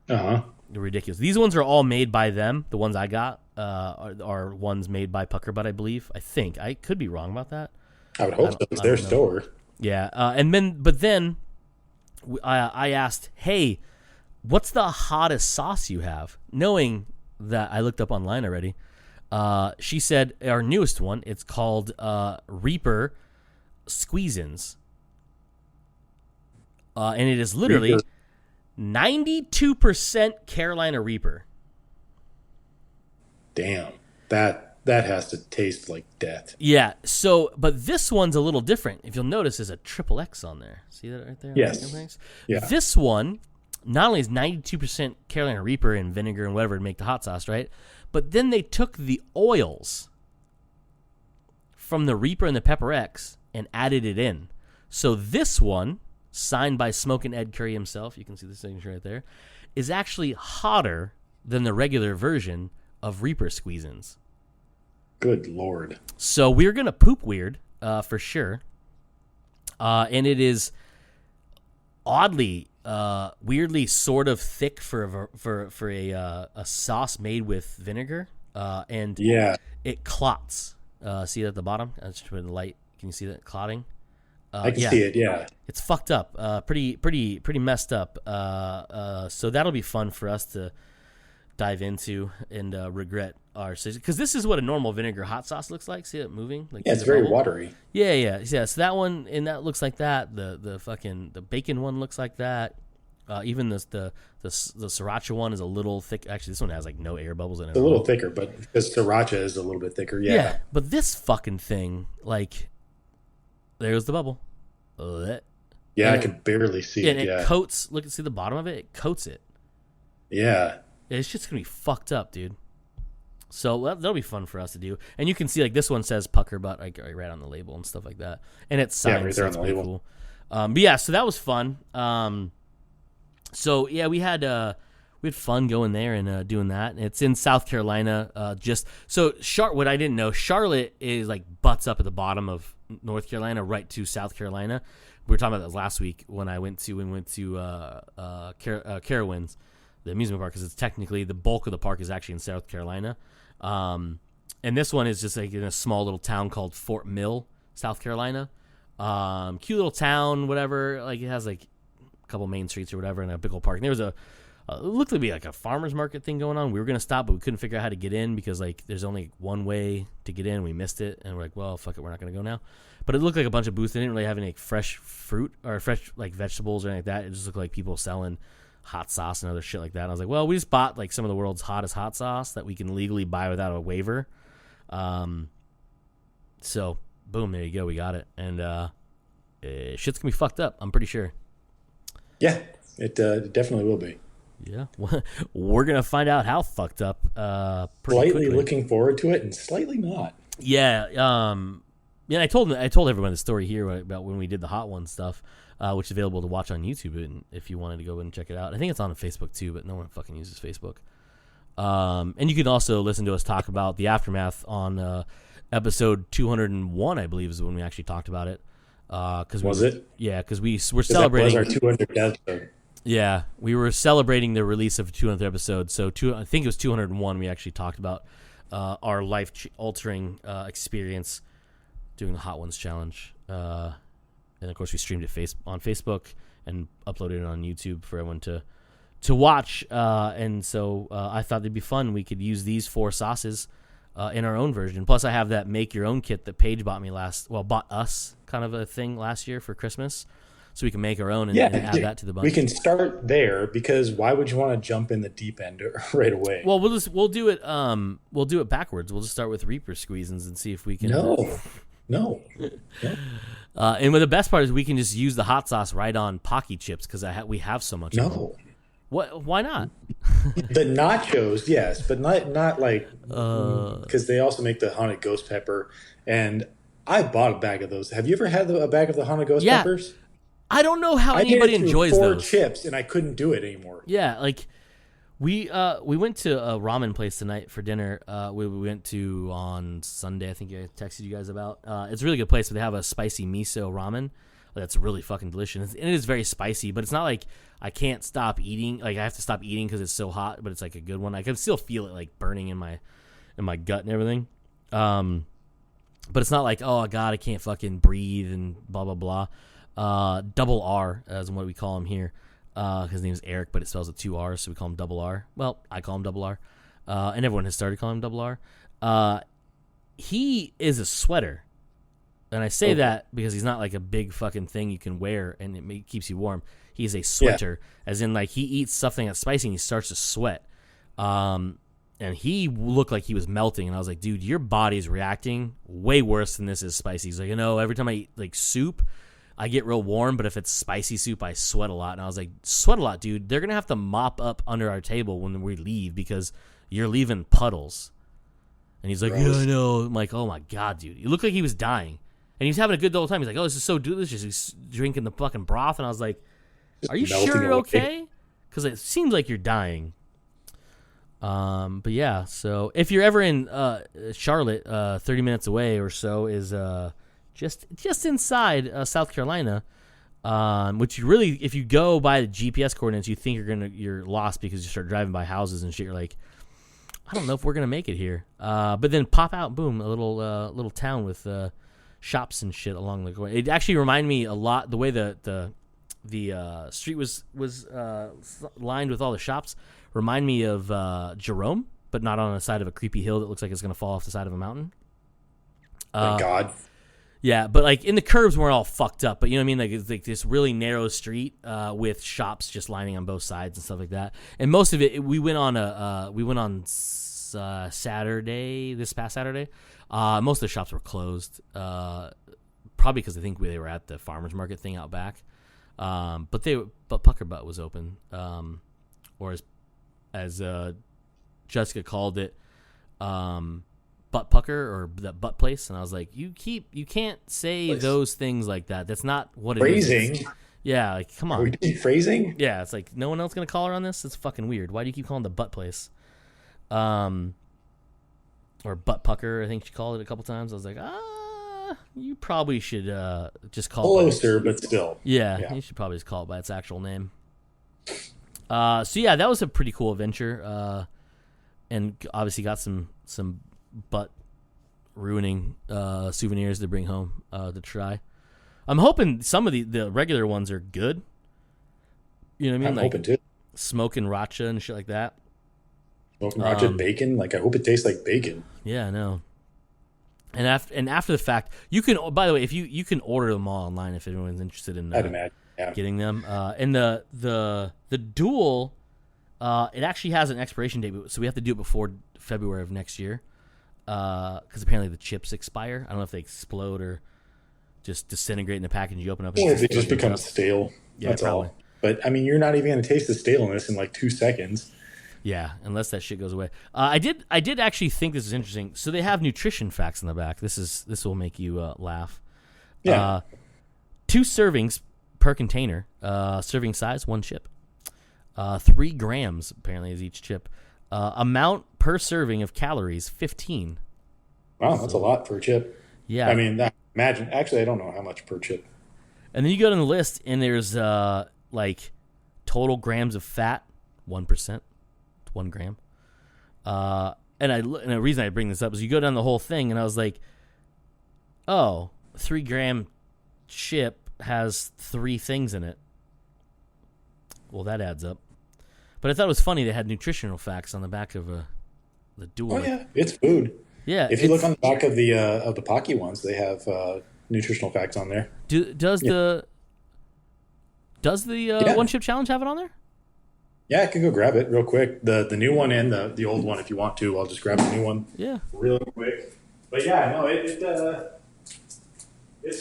Uh-huh. They're ridiculous. These ones are all made by them. The ones I got are ones made by Pucker Butt, I believe. I think I could be wrong about that. I would hope so. It's their store. Yeah, but then I asked, "Hey, what's the hottest sauce you have?" Knowing that I looked up online already, she said our newest one. It's called Reaper Squeezins, and it is literally 92% Carolina Reaper. Damn, that has to taste like death. Yeah. So, but this one's a little different. If you'll notice, there's a triple X on there. See that right there? Yes. Yeah. This one not only is 92% Carolina Reaper and vinegar and whatever to make the hot sauce, right? But then they took the oils from the Reaper and the Pepper X and added it in. So this one, signed by Smokin' Ed Curry himself, you can see the signature right there, is actually hotter than the regular version of Reaper Squeezins. Good Lord. So we're going to poop weird, for sure. And it is oddly, weirdly sort of thick for a sauce made with vinegar. And yeah, it clots. See it at the bottom? I just put in the light. Can you see that clotting? I can see it, yeah. It's fucked up. Pretty messed up. So that'll be fun for us to dive into and regret our decision, because this is what a normal vinegar hot sauce looks like. See it moving? Like, yeah, it's very watery. Yeah. So that one, and that looks like that. The bacon one looks like that. Even the sriracha one is a little thick. Actually, this one has like no air bubbles in it. It's a little thicker, but because sriracha is a little bit thicker. Yeah. But this fucking thing, like, there's the bubble. Yeah, I can barely see it. And it coats. See the bottom of it. It coats it. Yeah. It's just gonna be fucked up, dude. So that'll be fun for us to do. And you can see, like, this one says Pucker Butt right on the label and stuff like that. And it's signed, right there so on it's the pretty label. Cool. But yeah, so that was fun. So yeah, we had fun going there and doing that. It's in South Carolina. What I didn't know, Charlotte is like butts up at the bottom of North Carolina, right to South Carolina. We were talking about that last week when we went to Carowinds, the amusement park, because it's technically the bulk of the park is actually in South Carolina. And this one is just like in a small little town called Fort Mill, South Carolina. Cute little town, whatever. Like, it has like a couple main streets or whatever, and a big old park. And there was it looked to be like a farmer's market thing going on. We were going to stop, but we couldn't figure out how to get in because, like, there's only one way to get in. We missed it, and we're like, well, fuck it, we're not going to go now. But it looked like a bunch of booths. They didn't really have any like fresh fruit or fresh like vegetables or anything like that. It just looked like people selling hot sauce and other shit like that. And I was like, well, we just bought like some of the world's hottest hot sauce that we can legally buy without a waiver. So boom, there you go, we got it, and shit's gonna be fucked up, I'm pretty sure. Yeah, it definitely will be. Yeah, we're gonna find out how fucked up. Slightly quickly. Looking forward to it, and slightly not. Yeah. Yeah. I told everyone the story here about when we did the Hot One stuff, which is available to watch on YouTube. And if you wanted to go and check it out, I think it's on Facebook too, but no one fucking uses Facebook. And you can also listen to us talk about the aftermath on episode 201, I believe, is when we actually talked about it. It? Yeah, because we were celebrating. That was our 200th episode. Yeah, we were celebrating the release of 200th episode. So I think it was 201. We actually talked about our life-altering experience doing the Hot Ones challenge, and of course we streamed it on Facebook and uploaded it on YouTube for everyone to watch. And so I thought it'd be fun. We could use these 4 sauces in our own version. Plus, I have that make your own kit that Paige bought us kind of a thing last year for Christmas, so we can make our own and add that to the bunch. We can start there, because why would you want to jump in the deep end right away? Well, we'll do it backwards. We'll just start with Reaper squeezins and see if we can. No. And the best part is we can just use the hot sauce right on Pocky chips because we have so much. No. What? Why not? The nachos, yes, but not like, because they also make the haunted ghost pepper, and I bought a bag of those. Have you ever had a bag of the haunted ghost peppers? I don't know how anybody enjoys those. 4 chips, and I couldn't do it anymore. Yeah, like we went to a ramen place tonight for dinner. We went to on Sunday. I think I texted you guys about. It's a really good place, but they have a spicy miso ramen that's really fucking delicious. And it is very spicy, but it's not like I can't stop eating. Like I have to stop eating because it's so hot, but it's like a good one. I can still feel it like burning in my gut and everything. But it's not like, oh god, I can't fucking breathe and blah blah blah. Double R is what we call him here. His name is Eric, but it spells with 2 R's, so we call him Double R. Well, I call him Double R. And everyone has started calling him Double R. He is a sweater. And I say that because he's not like a big fucking thing you can wear and it keeps you warm. He's a sweater, as in like he eats something that's spicy and he starts to sweat. And he looked like he was melting. And I was like, dude, your body's reacting way worse than this is spicy. He's like, every time I eat like soup, I get real warm, but if it's spicy soup, I sweat a lot. And I was like, sweat a lot, dude. They're going to have to mop up under our table when we leave because you're leaving puddles. And he's like, yeah, I know. I'm like, oh my God, dude. You look like he was dying. And he was having a good whole time. He's like, oh, this is so delicious. He's drinking the fucking broth. And I was like, are you sure you're okay? Because it seems like you're dying. But yeah, so if you're ever in Charlotte, 30 minutes away or so is just inside South Carolina, which you really, if you go by the GPS coordinates, you think you're lost because you start driving by houses and shit. You're like, I don't know if we're gonna make it here. But then pop out, boom, a little town with shops and shit along the way. It actually reminded me a lot the way the street was lined with all the shops. Remind me of Jerome, but not on the side of a creepy hill that looks like it's gonna fall off the side of a mountain. Thank God. Yeah, but like in the curbs weren't all fucked up, but you know what I mean? Like it's like this really narrow street with shops just lining on both sides and stuff like that. And most of it, we went on Saturday, this past Saturday. Most of the shops were closed, probably because I think they were at the farmers market thing out back. But Pucker Butt was open, or as Jessica called it, butt pucker or that butt place, and I was like, you can't say those things like that. That's not what phrasing. It is. Yeah, like come on. Are we doing phrasing? Yeah, it's like no one else gonna call her on this. It's fucking weird. Why do you keep calling the butt place? Or butt pucker, I think she called it a couple times. I was like, you probably should just call it closer, but still. Yeah, you should probably just call it by its actual name. So yeah, that was a pretty cool adventure. And obviously got some butt ruining souvenirs to bring home to try. I'm hoping some of the regular ones are good. You know what I mean? I'm hoping too. Smoking racha and shit like that. Smoking racha bacon. Like I hope it tastes like bacon. Yeah, I know. And after the fact, you can. By the way, if you can order them all online if anyone's interested in getting them. And the duel, it actually has an expiration date, so we have to do it before February of next year. Because apparently the chips expire. I don't know if they explode or just disintegrate in the package you open up. Or they just become stale. Yeah, that's probably. All. But I mean, you're not even going to taste the staleness in like 2 seconds. Yeah, unless that shit goes away. I did actually think this is interesting. So they have nutrition facts in the back. This will make you laugh. Yeah. 2 servings per container. Serving size 1 chip. 3 grams apparently is each chip. Amount per serving of calories 15. Wow, that's a lot for a chip. Yeah. I mean, imagine. Actually, I don't know how much per chip. And then you go down the list, and there's like total grams of fat 1%. 1 gram. And the reason I bring this up is you go down the whole thing, and I was like, oh, 3 gram chip has 3 things in it. Well, that adds up. But I thought it was funny they had nutritional facts on the back of the duel. Oh yeah, it's food. Yeah, If you look on the back of the Pocky ones, they have nutritional facts on there. Does Yeah. the Yeah. One Chip Challenge have it on there? Yeah, I could go grab it real quick. The new one and the old one if you want to. I'll just grab the new one Yeah. real quick. But yeah, no, it's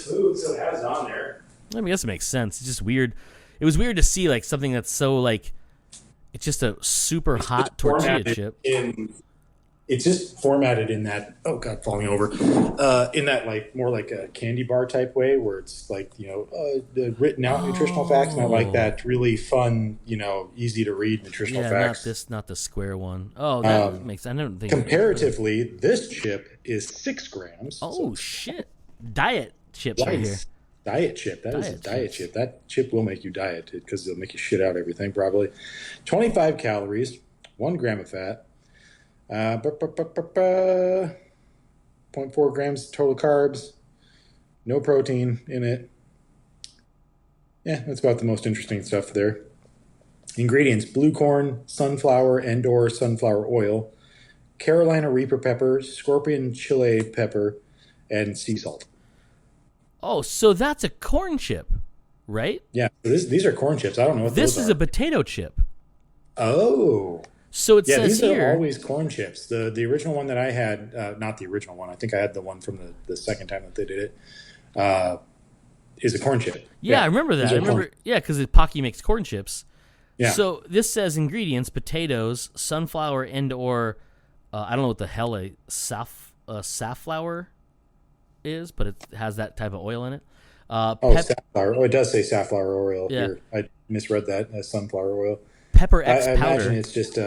food, so it has it on there. I mean, I guess it makes sense. It's just weird. It was weird to see like something that's so like it's just a super hot tortilla chip. It's just formatted in that, oh god, falling over, in that like more like a candy bar type way where it's like, the written out nutritional facts, not like that really fun, easy to read nutritional facts. Not the square one. Oh, that makes. I don't think Comparatively, this chip is 6 grams. Oh shit! Diet chips right here. Diet chip. That is a diet chip. That chip will make you diet because it'll make you shit out everything probably. 25 calories, 1 gram of fat. 0.4 grams total carbs, no protein in it. Yeah, that's about the most interesting stuff there. Ingredients: blue corn, sunflower and/or sunflower oil, Carolina Reaper pepper, scorpion chile pepper, and sea salt. Oh, so that's a corn chip, right? Yeah, these are corn chips. I don't know what this those is are. a potato chip. Oh. So it says these here. are always corn chips. The original one that I had, not the original one. I think I had the one from the second time that they did it. Is a corn chip. Yeah, I remember that. I remember, because Pocky makes corn chips. Yeah. So this says ingredients: potatoes, sunflower, and/or I don't know what the hell a safflower is, but it has that type of oil in it. Safflower. Oh, it does say safflower oil here. I misread that as sunflower oil. Pepper X I powder. imagine it's just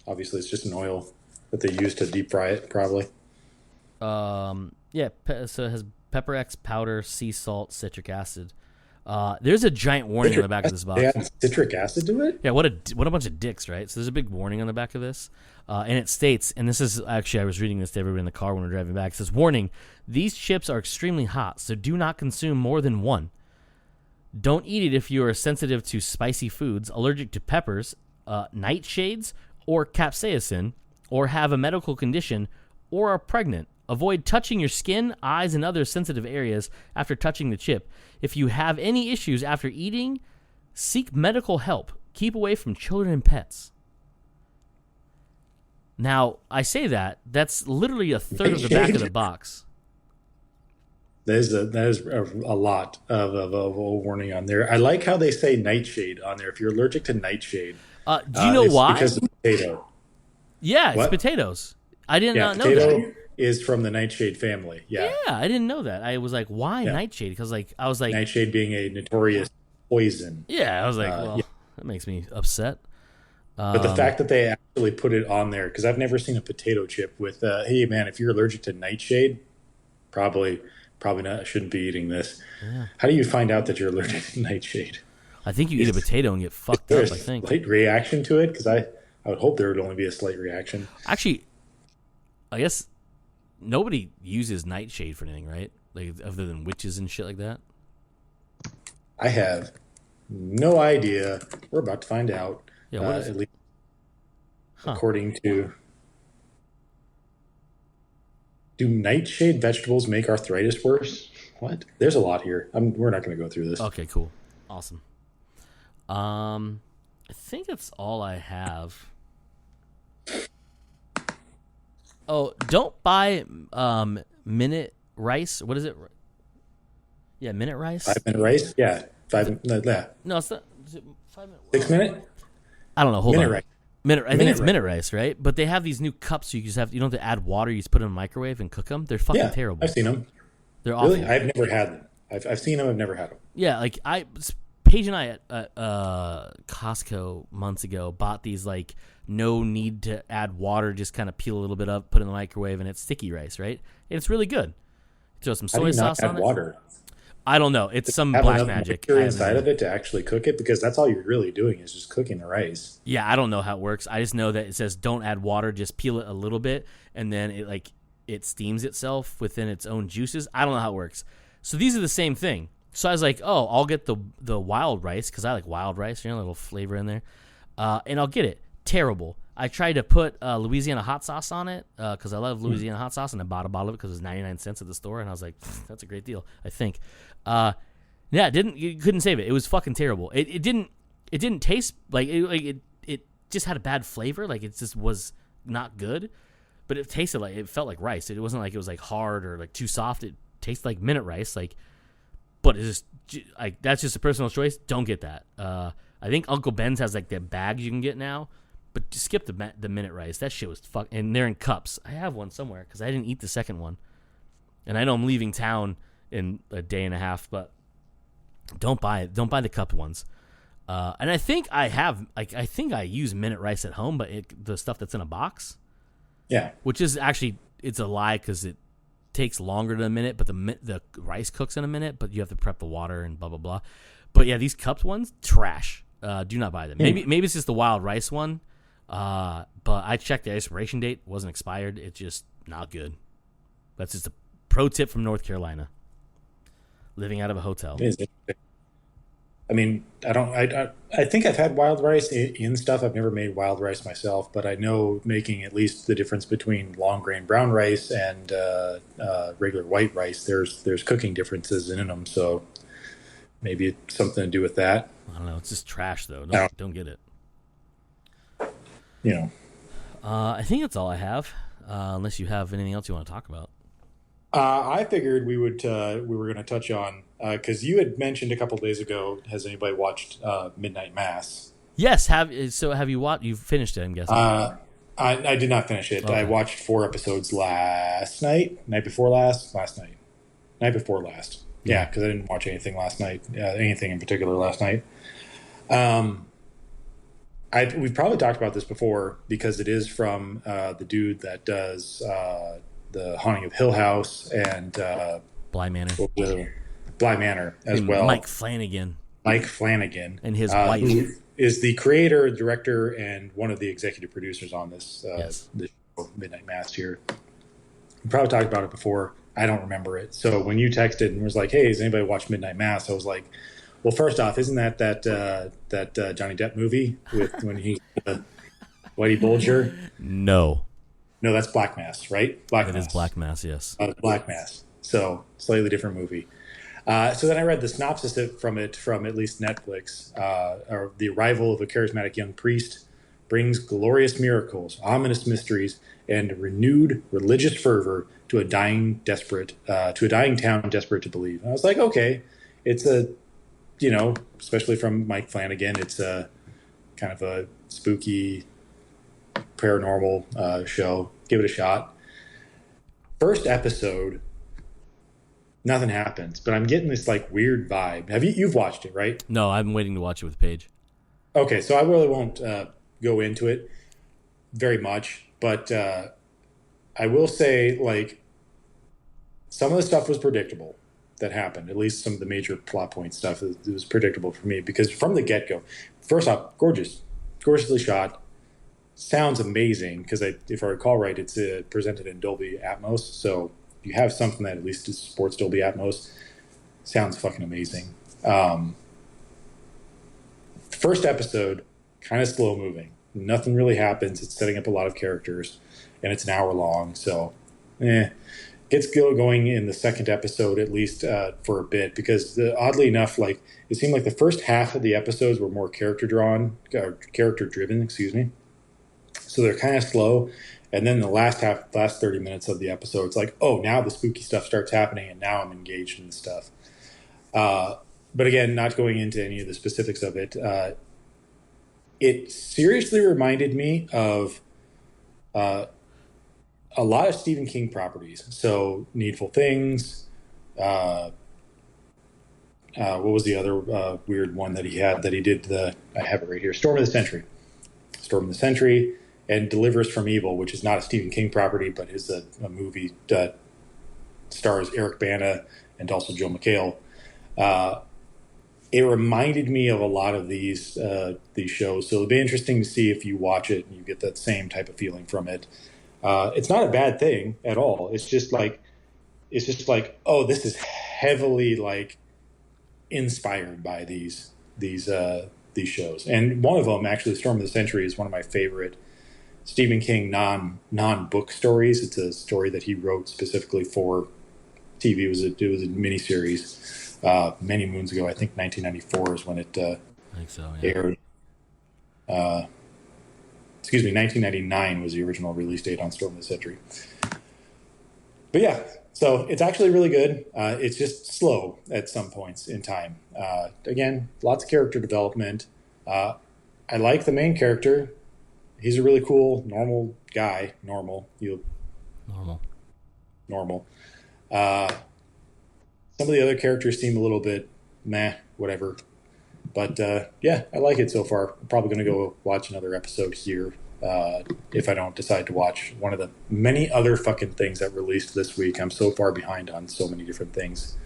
obviously it's just an oil that they use to deep fry it, probably. So it has pepper X powder, sea salt, citric acid. There's a giant warning on the back of this box. They add citric acid to it? Yeah, what a bunch of dicks, right? So there's a big warning on the back of this. And it states, and this is actually, I was reading this to everybody in the car when we were driving back. It says, warning, these chips are extremely hot, so do not consume more than one. Don't eat it if you are sensitive to spicy foods, allergic to peppers, nightshades, or capsaicin, or have a medical condition, or are pregnant. Avoid touching your skin, eyes, and other sensitive areas after touching the chip. If you have any issues after eating, seek medical help. Keep away from children and pets. Now, I say that's literally a third of the back of the box. That is a lot of a warning on there. I like how they say nightshade on there. If you're allergic to nightshade, do you know why? Because of potato. Yeah, it's potatoes. I did not know potato that. Is from the nightshade family. Yeah, I didn't know that. I was like, why nightshade? Because I was like, nightshade being a notorious poison. Yeah, I was like, that makes me upset. But the fact that they actually put it on there, because I've never seen a potato chip with, hey man, if you're allergic to nightshade, probably not. Shouldn't be eating this. Yeah. How do you find out that you're allergic to nightshade? I think you eat a potato and get fucked up. I think slight reaction to it, because I would hope there would only be a slight reaction. Actually, I guess nobody uses nightshade for anything, right? Like other than witches and shit like that. I have no idea. We're about to find out. Yeah, what is at it? least according to. Do nightshade vegetables make arthritis worse? What? There's a lot here. We're not going to go through this. Okay, cool. Awesome. I think that's all I have. Oh, don't buy minute rice. What is it? Yeah, minute rice. 5-minute rice? Yeah. 5 yeah. No, it's not. Is it 5 minute? 6 minute? I don't know. Hold minute on. Rice. I think it's minute rice, right? But they have these new cups you don't have to add water. You just put them in the microwave and cook them. They're fucking terrible. I've seen them. They're awful. Really? I've never had them. I've seen them. I've never had them. Yeah, like Paige and I at Costco months ago bought these like no need to add water, just kind of peel a little bit up, put it in the microwave, and it's sticky rice, right? And it's really good. Throw some soy sauce on it. Water? I don't know. It's some black magic inside of it to actually cook it, because that's all you're really doing is just cooking the rice. Yeah, I don't know how it works. I just know that it says don't add water, just peel it a little bit, and then it steams itself within its own juices. I don't know how it works. So these are the same thing. So I was like, oh, I'll get the wild rice because I like wild rice, a little flavor in there, and I'll get it. Terrible. I tried to put Louisiana hot sauce on it because I love Louisiana hot sauce, and I bought a bottle of it because it was 99 cents at the store, and I was like, that's a great deal, I think. Yeah, you couldn't save it. It was fucking terrible. It didn't taste like it just had a bad flavor. Like it just was not good, but it tasted like, it felt like rice. It wasn't like it was like hard or like too soft. It tasted like minute rice, like, but it's just like, that's just a personal choice. Don't get that. I think Uncle Ben's has like the bags you can get now, but just skip the minute rice. That shit was fuck. And they're in cups. I have one somewhere because I didn't eat the second one, and I know I'm leaving town in a day and a half. But don't buy it. Don't buy the cupped ones. And I think I have, like, I think I use minute rice at home, but the stuff that's in a box, Yeah. which is actually, it's a lie because it takes longer than a minute, but the rice cooks in a minute, but you have to prep the water and blah blah blah. But yeah, these cupped ones, trash. Do not buy them. Maybe it's just the wild rice one. But I checked the expiration date; it wasn't expired. It's just not good. That's just a pro tip from North Carolina. Living out of a hotel. It is. I mean, I think I've had wild rice in stuff. I've never made wild rice myself, but I know making at least the difference between long grain brown rice and regular white rice. There's cooking differences in them, so maybe it's something to do with that. I don't know. It's just trash, though. Don't get it. You know. I think that's all I have. Unless you have anything else you want to talk about. I figured we were going to touch on because you had mentioned a couple of days ago. Has anybody watched Midnight Mass? Yes. Have you watched? You've finished it, I'm guessing. I did not finish it. Okay. I watched 4 episodes last night, night before last. Yeah, because I didn't watch anything last night. Anything in particular last night. We've probably talked about this before because it is from the dude that does the Haunting of Hill House and Bly Manor. Bly Manor as and well. Mike Flanagan. And his wife. who is the creator, director, and one of the executive producers on this this show, Midnight Mass here. We probably talked about it before. I don't remember it. So when you texted and was like, "Hey, has anybody watched Midnight Mass?" I was like, "Well, first off, isn't that Johnny Depp movie with when he Whitey Bulger?" No, that's Black Mass, right? Black Mass. It is Black Mass, yes. Black Mass. So slightly different movie. So then I read the synopsis from at least Netflix. Or the arrival of a charismatic young priest brings glorious miracles, ominous mysteries, and renewed religious fervor to a dying town desperate to believe. And I was like, okay, it's especially from Mike Flanagan, it's a kind of a spooky paranormal show. Give it a shot. First episode, nothing happens, but I'm getting this like weird vibe. You've watched it, right? No, I'm waiting to watch it with Paige. Okay, so I really won't go into it very much, but I will say, like, some of the stuff was predictable that happened. At least some of the major plot point stuff, it was predictable for me because from the get-go, first off, gorgeously shot, sounds amazing because if I recall right, it's presented in Dolby Atmos, so you have something that at least supports Dolby Atmos. Sounds fucking amazing. First episode, kind of slow moving. Nothing really happens. It's setting up a lot of characters, and it's an hour long. So, gets going in the second episode at least for a bit because oddly enough, like it seemed like the first half of the episodes were more character driven. Excuse me. So they're kind of slow. And then the last 30 minutes of the episode, it's like, oh, now the spooky stuff starts happening, and now I'm engaged in the stuff. But again, not going into any of the specifics of it, it seriously reminded me of a lot of Stephen King properties. So Needful Things. What was the other weird one that he had that he did? I have it right here. Storm of the Century. And Deliver Us from Evil, which is not a Stephen King property, but is a movie that stars Eric Bana and also Joe McHale. It reminded me of a lot of these shows, so it'll be interesting to see if you watch it and you get that same type of feeling from it. It's not a bad thing at all. It's just like, oh, this is heavily like inspired by these shows. And one of them, actually, Storm of the Century, is one of my favorite Stephen King non-book stories. It's a story that he wrote specifically for TV. It was a miniseries many moons ago. I think 1994 is when it I think so. Yeah. aired. Uh, 1999 was the original release date on Storm of the Century. But yeah, so it's actually really good. It's just slow at some points in time. Again, lots of character development. I like the main character. He's a really cool, normal guy. Normal. Normal. Some of the other characters seem a little bit meh, whatever. But yeah, I like it so far. I'm probably going to go watch another episode here if I don't decide to watch one of the many other fucking things that released this week. I'm so far behind on so many different things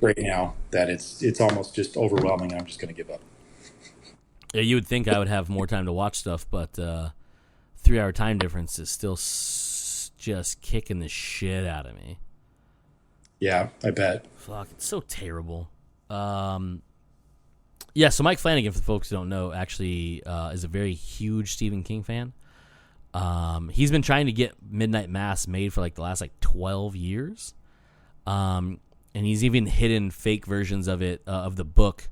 right now that it's almost just overwhelming. I'm just going to give up. Yeah, you would think I would have more time to watch stuff, but 3-hour time difference is still just kicking the shit out of me. Yeah, I bet. Fuck, it's so terrible. Yeah, so Mike Flanagan, for the folks who don't know, actually is a very huge Stephen King fan. He's been trying to get Midnight Mass made for like the last 12 years. And he's even hidden fake versions of it, of the book.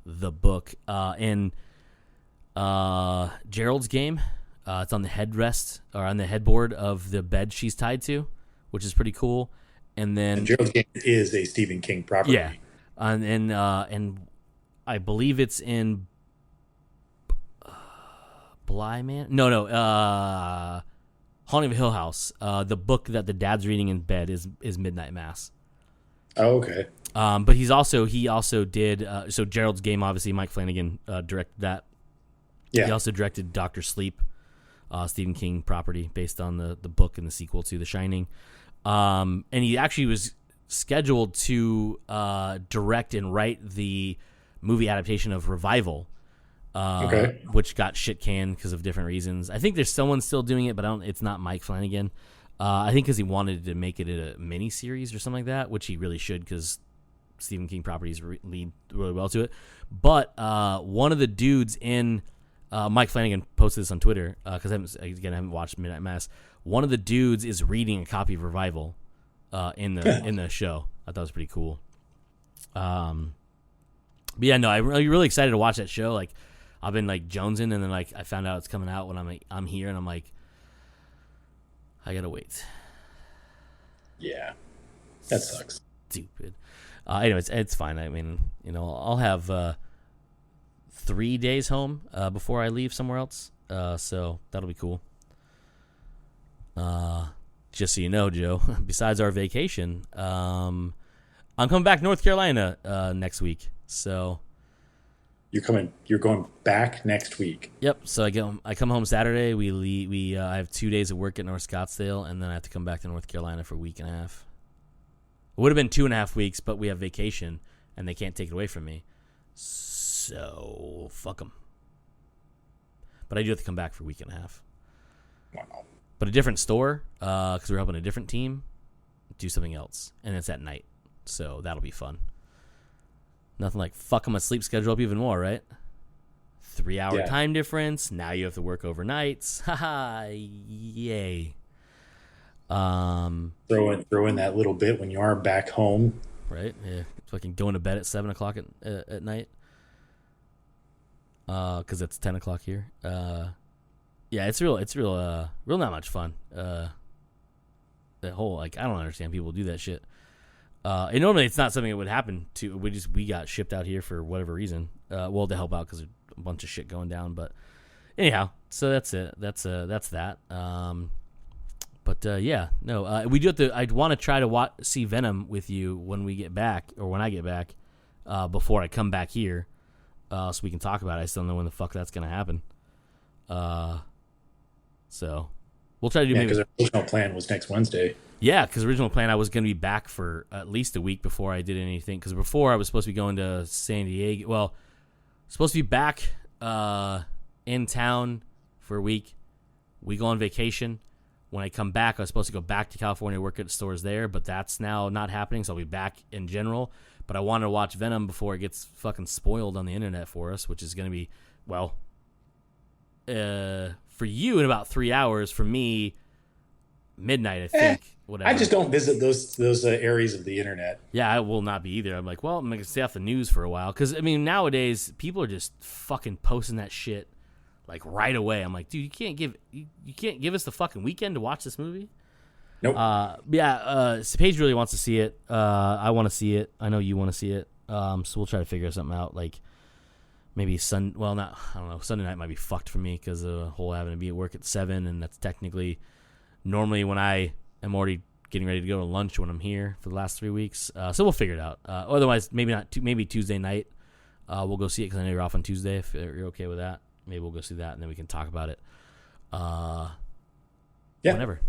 In Gerald's game. It's on the headrest or on the headboard of the bed she's tied to, which is pretty cool. And then Gerald's game is a Stephen King property. Yeah, and I believe it's in Bly Man. No, Haunting of Hill House. The book that the dad's reading in bed is Midnight Mass. Oh, okay. But he also did so Gerald's Game. Obviously, Mike Flanagan directed that. Yeah. He also directed Dr. Sleep, Stephen King property based on the book and the sequel to The Shining. And he actually was scheduled to direct and write the movie adaptation of Revival, which got shit canned because of different reasons. I think there's someone still doing it, but it's not Mike Flanagan. I think because he wanted to make it a mini series or something like that, which he really should because Stephen King properties lead really well to it. But one of the dudes in Mike Flanagan posted this on Twitter because I haven't watched Midnight Mass. One of the dudes is reading a copy of Revival in the show. I thought it was pretty cool. But yeah, no, I'm really excited to watch that show. Like, I've been jonesing, and then I found out it's coming out when I'm here, and I'm like, I gotta wait. Yeah, that sucks. Stupid. Anyways, it's fine. I mean, I'll have 3 days home before I leave somewhere else. So that'll be cool. Just so you know, Joe, besides our vacation, I'm coming back to North Carolina next week. So you're going back next week. Yep. So I come home Saturday. I have 2 days of work at North Scottsdale, and then I have to come back to North Carolina for a week and a half. It would have been 2.5 weeks, but we have vacation, and they can't take it away from me. So fuck them. But I do have to come back for a week and a half. Wow. But a different store, because we're helping a different team do something else, and it's at night, so that'll be fun. Nothing like fucking my sleep schedule up even more, right? 3-hour time difference. Now you have to work overnights. Haha, yay. Throw in that little bit when you are back home. Right? Yeah. Fucking going to bed at 7 o'clock at night. Because it's 10 o'clock here. Yeah, it's real not much fun. That whole, I don't understand people do that shit. And normally it's not something that would happen to, we got shipped out here for whatever reason. To help out because there's a bunch of shit going down, but anyhow, so that's it. That's that. Yeah, no, we do have to, I'd want to try to see Venom with you when we get back, or when I get back, before I come back here, so we can talk about it. I still don't know when the fuck that's going to happen. So we'll try to do maybe. Because our original plan was next Wednesday. Yeah, because original plan I was going to be back for at least a week before I did anything. Because before I was supposed to be going to San Diego. Well, supposed to be back in town for a week. We go on vacation. When I come back, I was supposed to go back to California, work at stores there, but that's now not happening. So I'll be back in general. But I wanted to watch Venom before it gets fucking spoiled on the internet for us, which is going to be, well, for you in about 3 hours. For me, midnight, I think. Whatever. I just don't visit those areas of the internet. Yeah, I will not be either. I'm like, well, I'm going to stay off the news for a while. Because, I mean, nowadays, people are just fucking posting that shit, like, right away. I'm like, dude, you can't give us the fucking weekend to watch this movie? Nope. Paige really wants to see it. I want to see it. I know you want to see it. So we'll try to figure something out. Like, maybe I don't know. Sunday night might be fucked for me because of the whole having to be at work at 7, and that's technically normally when I am already getting ready to go to lunch when I'm here for the last 3 weeks. So we'll figure it out. Otherwise, maybe not. Maybe Tuesday night we'll go see it because I know you're off on Tuesday. If you're okay with that, maybe we'll go see that and then we can talk about it. Whenever.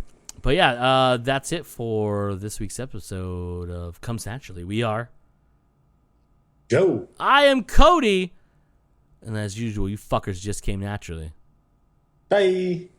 But yeah, that's it for this week's episode of Comes Naturally. We are Joe. I am Cody. And as usual, you fuckers just came naturally. Bye.